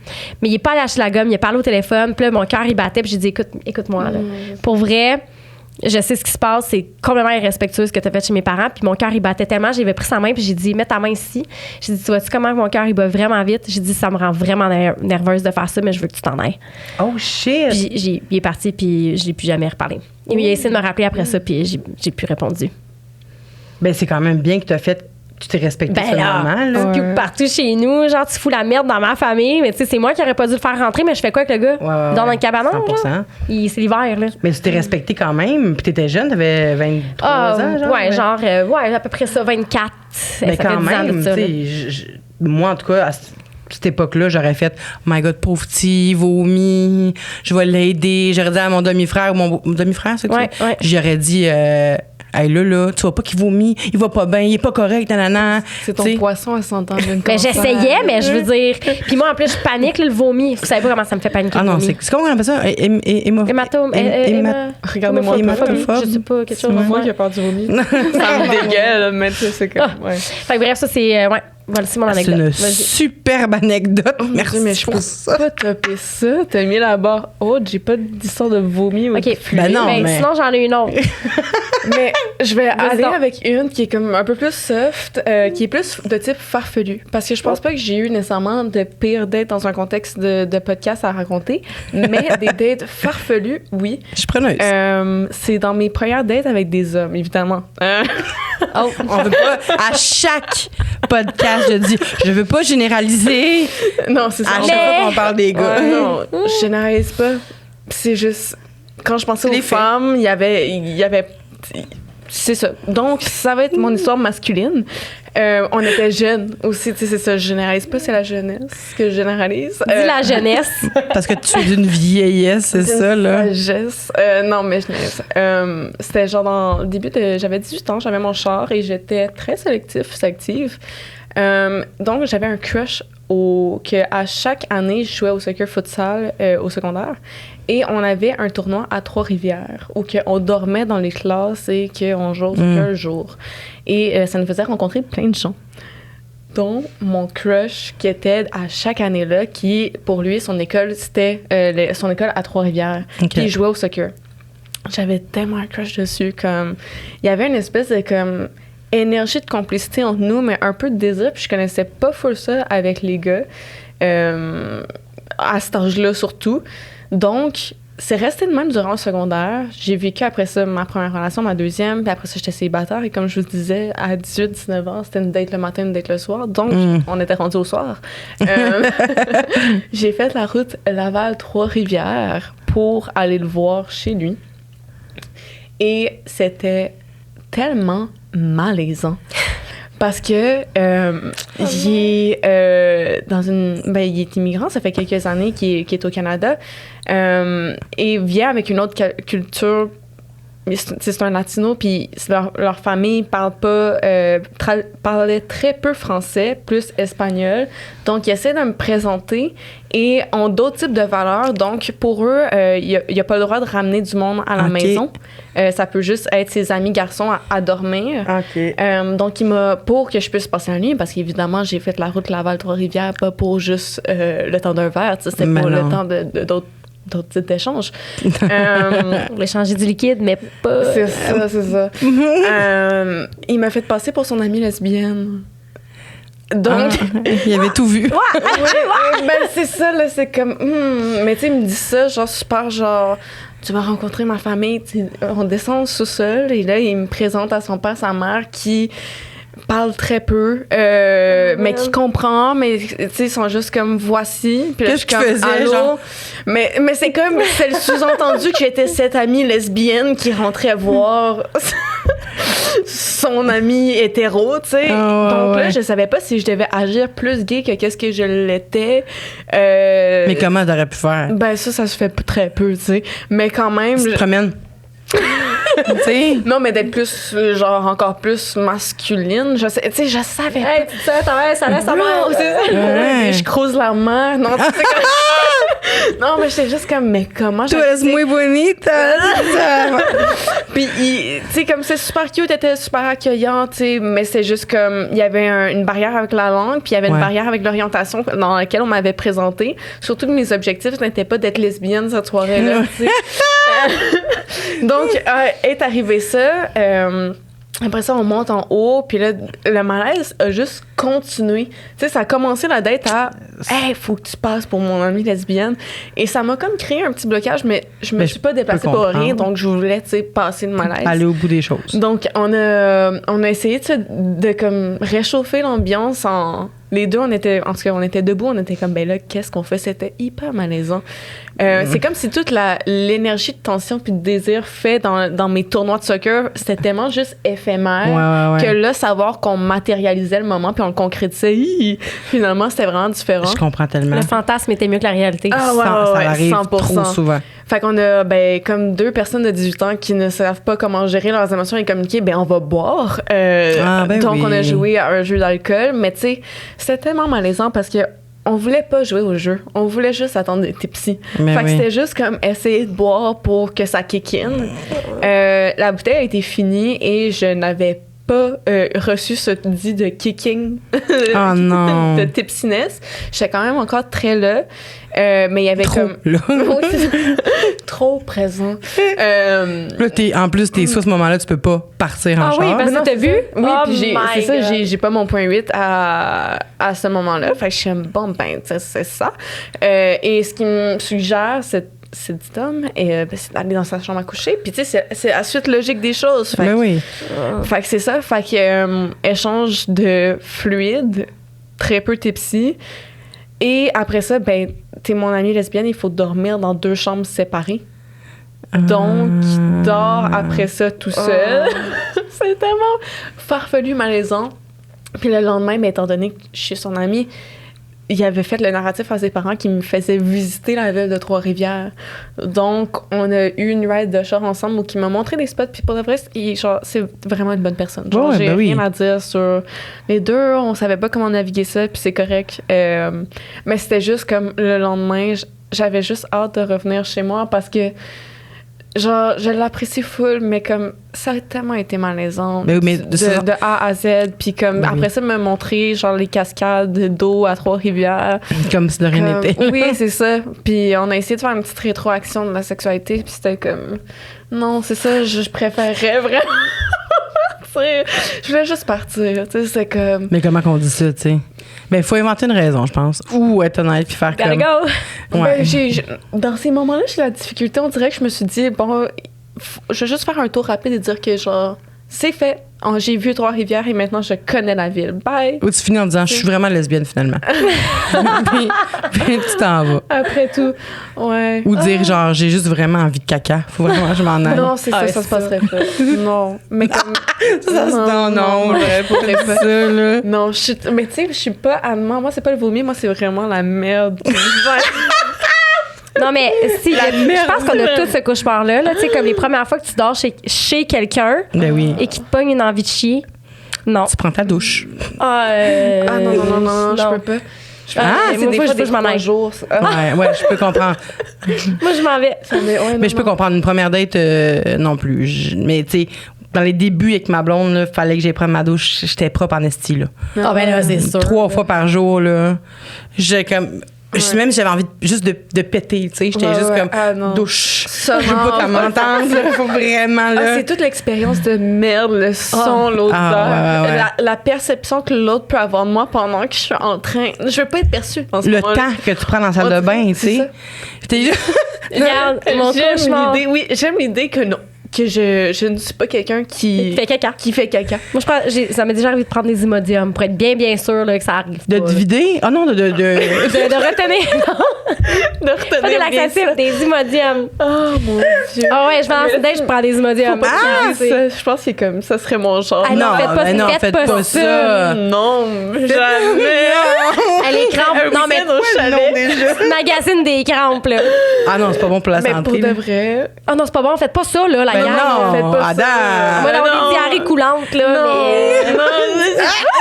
Mais il est pas allé acheter de la gomme. Il a parlé au téléphone. Puis là, mon cœur, il battait. Puis j'ai dit, écoute-moi, là. Pour vrai, je sais ce qui se passe. C'est complètement irrespectueux ce que tu as fait chez mes parents. Puis mon cœur, il battait tellement. J'avais pris sa main. Puis j'ai dit, mets ta main ici. J'ai dit, tu vois-tu comment mon cœur, il bat vraiment vite? J'ai dit, ça me rend vraiment nerveuse de faire ça, mais je veux que tu t'en ailles. Oh shit! Puis il est parti, puis je l'ai plus jamais reparlé. Il a essayé de me rappeler après ça, puis j'ai plus répondu. Ben, c'est quand même bien que tu t'es respecté seulement, là. Puis partout chez nous, genre, tu fous la merde dans ma famille, mais tu sais, c'est moi qui aurais pas dû le faire rentrer, mais je fais quoi avec le gars? Ouais, dans un cabanon, 100%. C'est l'hiver, là. Mais tu t'es respecté quand même, puis t'étais jeune, t'avais 23 ans, genre? Ouais, genre, à peu près ça, 24. Mais ça quand fait 10 ans de même, ça, tu sais, moi, en tout cas, à cette époque-là, j'aurais fait « Oh my God, pauvre petit, vomi, je vais l'aider. » J'aurais dit à mon demi-frère, mon demi-frère, c'est quoi? Ouais. J'aurais dit hey, là, tu vois pas qu'il vomit, il va pas bien, il est pas correct, nanana. C'est ton poisson à s'entendre une Ben, j'essayais, mais je veux dire. Puis moi, en plus, je panique, le vomi. Vous savez pas comment ça me fait paniquer. Ah non, le vomi. c'est comment on appelle ça? Hématome. Regardez-moi, je sais pas, quelque chose. C'est moi qui ai peur du vomi. Ça me dégueule, mais tu sais, c'est comme. Ouais. Fait que bref, ça, c'est. Voilà, c'est mon anecdote. C'est une superbe anecdote. Merci, mais je peux pas topper ça. T'as mis la barre haute, j'ai pas d'histoire de vomi ou de fluide. Ben non, mais... Sinon, j'en ai une autre. Mais je vais aller avec une qui est comme un peu plus soft, qui est plus de type farfelu. Parce que je pense pas que j'ai eu nécessairement de pire dates dans un contexte de podcast à raconter, mais des dates farfelues, oui. Je suis preneuse. C'est dans mes premières dates avec des hommes, évidemment. On veut pas... À chaque podcast, je dis, je veux pas généraliser. Non, c'est ça. À chaque fois qu'on parle des gars. Non, je généralise pas. C'est juste... Quand je pensais aux femmes, il y avait... C'est ça. Donc, ça va être mon histoire masculine. On était jeunes aussi, tu sais, c'est ça. Je généralise pas, c'est la jeunesse que je généralise. Dis la jeunesse. Parce que tu es d'une vieillesse, c'est ça, là. Sagesse. Non, mais je généralise. C'était genre dans le début j'avais 18 ans, j'avais mon char et j'étais très sélective. Donc, j'avais un crush que à chaque année, je jouais au soccer futsal au secondaire. Et on avait un tournoi à Trois-Rivières où on dormait dans les classes et qu'on jouait aucun jour. Et ça nous faisait rencontrer plein de gens. Dont mon crush qui était à chaque année-là, qui, pour lui, son école, c'était son école à Trois-Rivières. Okay. Puis il jouait au soccer. j'avais tellement un crush dessus. Comme, il y avait une espèce de comme énergie de complicité entre nous, mais un peu de désir. Puis je connaissais pas full ça avec les gars, à cet âge-là surtout. Donc, c'est resté de même durant le secondaire. J'ai vécu après ça ma première relation, ma deuxième, puis après ça, j'étais célibataire. Et comme je vous disais, à 18-19 ans, c'était une date le matin, une date le soir. Donc, on était rendu au soir. J'ai fait la route Laval-Trois-Rivières pour aller le voir chez lui. Et c'était tellement malaisant. Parce que il est immigrant, ça fait quelques années qu'il est au Canada, et vient avec une autre culture. C'est un latino, puis leur famille parlait très peu français, plus espagnol. Donc, ils essaient de me présenter et ont d'autres types de valeurs. Donc, pour eux, il n'y a pas le droit de ramener du monde à la maison. Ça peut juste être ses amis garçons à dormir. Donc, pour que je puisse passer la nuit, parce qu'évidemment, j'ai fait la route Laval-Trois-Rivières, pas pour juste le temps d'un verre, c'était pour le temps d'autres types d'échanges. Pour échanger du liquide, mais pas... C'est ça. Il m'a fait passer pour son amie lesbienne. Donc... il avait tout vu. Ben, c'est ça, là, c'est comme... mais tu sais, il me dit ça, genre, super, genre... Tu vas rencontrer ma famille, on descend au sous-sol, et là, il me présente à son père, sa mère, qui... parle très peu, mais qui comprend, mais tu sais, ils sont juste comme voici. Puis là, qu'est-ce que tu faisais, genre? Mais c'est comme, c'est le sous-entendu que j'étais cette amie lesbienne qui rentrait voir son ami hétéro, tu sais. Donc là, je savais pas si je devais agir plus gay que qu'est-ce que je l'étais. Mais comment t'aurais pu faire? Ben ça se fait très peu, tu sais. Mais quand même... Tu te promènes. Non, mais d'être plus, genre, encore plus masculine. Je savais Hey, tu sais, ça laisse ta mère. Je croise la mer. Non, tu sais, non, mais j'étais juste comme, mais comment Tu es muy bonita. Puis, tu sais, comme c'est super cute, t'étais super accueillant, tu sais, mais c'est juste comme, il y avait une barrière avec la langue, puis il y avait une barrière avec l'orientation dans laquelle on m'avait présenté. Surtout que mes objectifs n'étaient pas d'être lesbienne cette soirée-là, tu sais. Donc, est arrivé ça. Après ça, on monte en haut, puis là, le malaise a juste continué. Tu sais, ça a commencé la date à « Hey, faut que tu passes pour mon amie lesbienne ». Et ça m'a comme créé un petit blocage, mais je me suis pas déplacée pour rien, donc je voulais, tu sais, passer le malaise. Aller au bout des choses. Donc, on a essayé de comme réchauffer l'ambiance en... Les deux, on était debout, on était comme, ben là, qu'est-ce qu'on fait? C'était hyper malaisant. C'est comme si toute l'énergie de tension puis de désir fait dans mes tournois de soccer, c'était tellement juste éphémère que là, savoir qu'on matérialisait le moment puis on le concrétisait, finalement, c'était vraiment différent. Je comprends tellement. Le fantasme était mieux que la réalité. Ça arrive 100%. Trop souvent. Fait qu'on a, comme deux personnes de 18 ans qui ne savent pas comment gérer leurs émotions et communiquer, on va boire. Donc, on a joué à un jeu d'alcool, mais tu sais, c'était tellement malaisant parce que on voulait pas jouer au jeu. On voulait juste attendre des tipsy. Fait que c'était juste comme essayer de boire pour que ça kick in. La bouteille a été finie et je n'avais pas reçu ce dit de kicking de tipsiness. J'étais quand même encore très là. Mais il y avait trop comme... là. trop présent. Là, en plus, t'es sur ce moment-là, tu peux pas partir en char. Oui, parce que t'as vu? Oui, puis c'est ça, j'ai pas mon point 8 à ce moment-là. Fait que je suis bon, c'est ça. Et ce qui me suggère, c'est dit Tom, c'est d'aller dans sa chambre à coucher. Puis, tu sais, c'est la suite logique des choses. Fait que c'est ça. Fait que échange de fluide, très peu tipsy. Et après ça, t'es mon amie lesbienne, il faut dormir dans 2 chambres séparées. Donc, il dort après ça tout seul. C'est tellement farfelu, malaisant. Puis le lendemain, étant donné que je suis son amie, il avait fait le narratif à ses parents qui me faisaient visiter la ville de Trois-Rivières. Donc, on a eu une ride de char ensemble où il m'a montré des spots. Puis pour de vrai, c'est vraiment une bonne personne. Genre, j'ai rien à dire sur les deux. On savait pas comment naviguer ça, puis c'est correct. Mais c'était juste comme le lendemain, j'avais juste hâte de revenir chez moi parce que genre, je l'apprécie full, mais comme, ça a tellement été malaisant. Mais de A à Z. Puis comme, après ça, me montrer, genre, les cascades d'eau à Trois-Rivières. Comme si de rien n'était. Oui, c'est ça. Puis on a essayé de faire une petite rétroaction de la sexualité, puis c'était comme... Non, c'est ça, je préférerais vraiment partir. Je voulais juste partir, tu sais, c'est comme... Mais comment qu'on dit ça, tu sais? Ben, il faut inventer une raison, je pense. Ou être honnête puis faire Gotta comme... go! Ouais. Ben, dans ces moments-là, j'ai la difficulté. On dirait que je me suis dit, bon, je vais juste faire un tour rapide et dire que, genre, c'est fait. J'ai vu Trois-Rivières et maintenant je connais la ville. Bye! Ou tu finis en disant, je suis vraiment lesbienne, finalement. puis tu t'en vas. Après tout, ouais. Ou dire, genre, j'ai juste vraiment envie de caca. Faut vraiment que je m'en aille. Non, c'est ça, ça se passerait pas. Non. Mais comme. Non, j'aurais pas fait ça, là. Non, mais tu sais, je suis pas allemand. Moi, c'est pas le vomi, moi, c'est vraiment la merde. Non, mais si, je pense qu'on a tous ce cauchemar-là, là, tu sais, comme les premières fois que tu dors chez quelqu'un Ben oui. et qu'il te pogne une envie de chier. Non. Tu prends ta douche. Ah non, je peux pas. Moi, je m'en aille. Jours. Ouais, je peux comprendre. Moi, je m'en vais. Mais je peux comprendre. Une première date, non plus. Mais tu sais, dans les débuts avec ma blonde, il fallait que j'aille prendre ma douche. J'étais propre en esti, là. Ah, ben là, c'est sûr. 3 fois par jour, là. J'ai comme... Même j'avais envie juste de péter, tu sais. J'étais juste comme douche. Ça, je veux pas qu'elle m'entende. Il faut vraiment, là. c'est toute l'expérience de merde, le son, l'odeur, ouais. la perception que l'autre peut avoir de moi pendant que je suis en train... Je veux pas être perçue en ce le moment-là. temps que tu prends dans la salle de bain, tu sais. J'étais juste... Regarde, mon cauchemar. J'aime l'idée que non. Que je ne suis pas quelqu'un qui fait caca. Qui fait caca. Moi, ça m'est déjà arrivé de prendre des Imodium pour être bien sûr là, que ça arrive de pas. De vider? Ah non, de retenir. De retenir. Pas des laxatifs, des Imodium. Oh mon Dieu. Ah ouais, je vais en date, je prends des Imodium. Je pense que c'est comme ça serait mon genre. Ah non, faites pas ça. Non, jamais. Elle est crampes. Non, mais magazine des crampes, là. Ah non, c'est pas bon pour la santé. Mais pour de vrai. Ah non, c'est pas bon, faites pas ça, là, la gang. Non, faites pas ça. Moi, dans des diarrhées coulantes, là.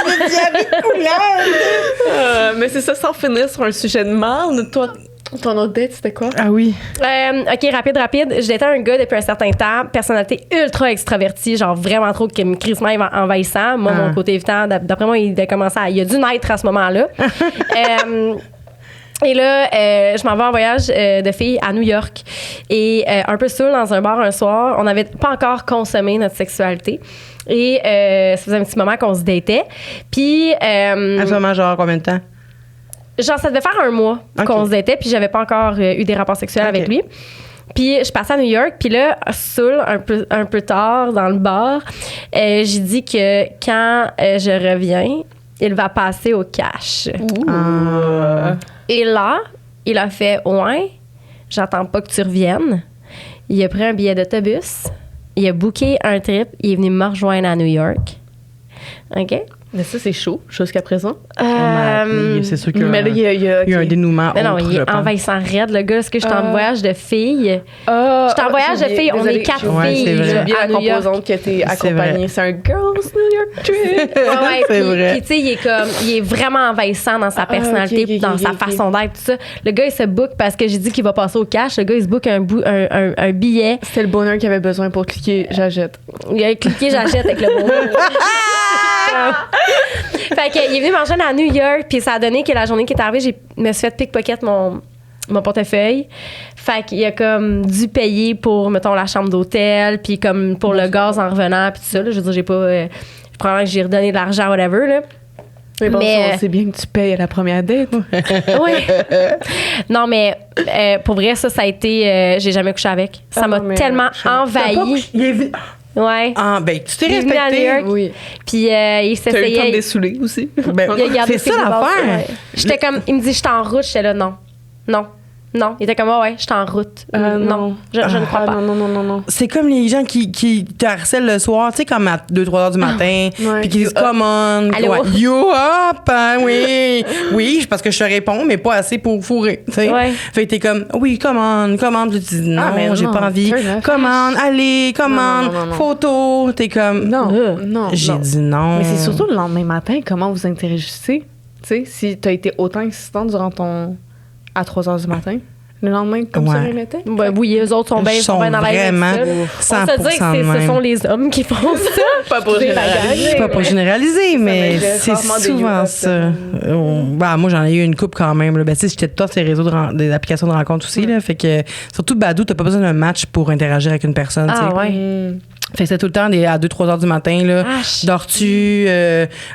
Des diarrhées coulantes. Mais c'est ça, sans finir sur un sujet de merde. Toi, ton autre date, c'était quoi? Ah oui. OK, rapide. J'étais un gars depuis un certain temps, personnalité ultra extravertie, genre vraiment trop crissement envahissant. Moi, mon côté évitant, d'après moi, il a dû naître à ce moment-là. Et là, je m'en vais en voyage de filles à New York. Et un peu seul dans un bar un soir, on n'avait pas encore consommé notre sexualité. Et ça faisait un petit moment qu'on se datait. Puis... à ce moment, genre, combien de temps? Genre, ça devait faire un mois qu'on se datait, puis j'avais pas encore eu des rapports sexuels avec lui. Puis je passais à New York, puis là, saoul, un peu tard dans le bar, j'ai dit que quand je reviens, il va passer au cash. Et là, il a fait « Ouais, j'attends pas que tu reviennes. » Il a pris un billet d'autobus, il a booké un trip, il est venu me rejoindre à New York. OK? Mais ça, c'est chaud jusqu'à présent. C'est sûr qu'il y a eu un dénouement. Non, il est envahissant raide, le gars. Est-ce que je suis en voyage de filles? Je suis en voyage de filles. On est 4 filles à New York. Composante qui a été accompagnée. C'est un Girls New York trip. C'est vrai. Puis, tu sais, il est vraiment envahissant dans sa personnalité, dans sa façon d'être, tout ça. Le gars, il se book parce que j'ai dit qu'il va passer au cash. Le gars, il se book un billet. C'était le bonheur qu'il avait besoin pour cliquer « J'achète ». Il a cliqué « J'achète » avec le bonheur. Fait qu'il est venu manger à New York, puis ça a donné que la journée qui est arrivée, je me suis fait pickpocket mon portefeuille. Fait qu'il a comme dû payer pour, mettons, la chambre d'hôtel, puis comme pour le gaz en revenant, puis tout ça. Là. Je veux dire, j'ai pas... probablement que j'ai redonné de l'argent, whatever, là. Mais c'est bien que tu payes à la première date. Oui. Non, mais pour vrai, ça a été... j'ai jamais couché avec. Ça m'a tellement envahi. Ouais. Ah, ben, tu t'es respecté. À New York. Oui. Puis il s'essayait. T'as eu le temps de dessoulé aussi. Ben, c'est ça l'affaire. J'étais comme, il me dit, je suis en route. J'étais là, non. Non. Il était comme, ouais, je suis en route. Non. Je ne crois pas. Non. C'est comme les gens qui te harcèlent le soir, tu sais, comme à 2-3 heures du matin, puis qui disent, come on, you up, hein, oui. Oui, parce que je te réponds, mais pas assez pour fourrer, tu sais. Ouais. Fait que t'es comme, oui, come on, puis tu dis, non, j'ai pas envie. Commande, allez, commande, photo. T'es comme, non. J'ai dit non. Mais c'est surtout le lendemain matin, comment vous interagissez, tu sais, si t'as été autant insistante durant à 3 heures du matin. Le lendemain, comme ça, il était? Ben, oui, eux autres sont bien dans l'air. Vraiment 100% on se dit que ce sont les hommes qui font ça. Pas pour généraliser. Pas pour généraliser, mais c'est souvent ça. Ben, moi, j'en ai eu une couple quand même. Là. Ben, tu sais, j'étais tout ces réseaux des applications de rencontres aussi. Là, fait que, surtout Badoo, t'as pas besoin d'un match pour interagir avec une personne. Ah, ouais. Fait que c'était tout le temps à 2-3 heures du matin. Là. Dors-tu?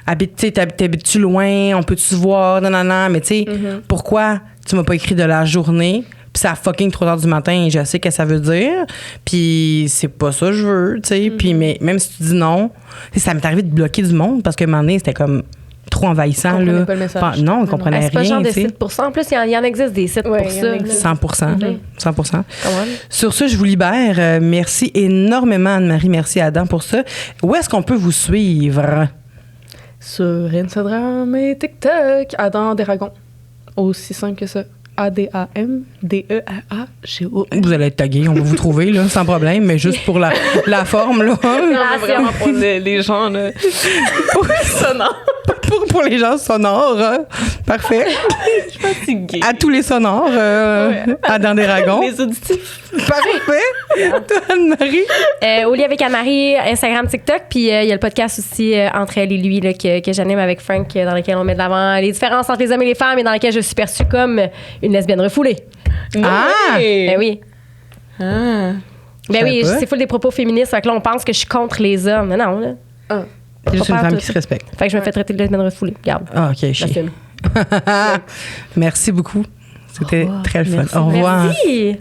T'habites-tu loin? On peut-tu se voir? Non. Mais tu sais, pourquoi tu m'as pas écrit de la journée? Puis c'est à fucking 3 heures du matin et je sais ce que ça veut dire. Puis c'est pas ça que je veux, tu sais. Puis mais même si tu dis non, ça m'est arrivé de bloquer du monde parce que un moment donné, c'était comme trop envahissant. On là. pas le message. Non, on comprenait rien. C'est pas le genre de t'sais. site pour ça. En plus, il y en existe des sites pour ça. 100%. 100%. Sur ce, je vous libère. Merci énormément, Anne-Marie. Merci, Adam, pour ça. Où est-ce qu'on peut vous suivre? Sur Instagram et TikTok. Adam Deragon. Aussi simple que ça. ADAMDERAGON. Vous allez être tagué, on va vous trouver, là, sans problème, mais juste pour la forme, là. Non, vraiment pour les gens, là. Pour les sonores. Pour les gens sonores. Parfait. Je suis fatiguée. À tous les sonores, Adam Deragon. Les auditifs. Parfait. Toi, Anne-Marie? Oli avec Anne-Marie, Instagram, TikTok. Puis il y a le podcast aussi, Entre elle et lui, là, que j'anime avec Frank, dans lequel on met de l'avant les différences entre les hommes et les femmes et dans lequel je suis perçue comme une lesbienne refoulée. Ben oui. Ben oui, c'est full des propos féministes. Fait que là, on pense que je suis contre les hommes. Mais non, là. C'est juste une femme qui se respecte. Fait que je me fais traiter de lesbienne refoulée. Regarde. Ah, OK, chier. Merci beaucoup. C'était très le fun. Au revoir. Merci.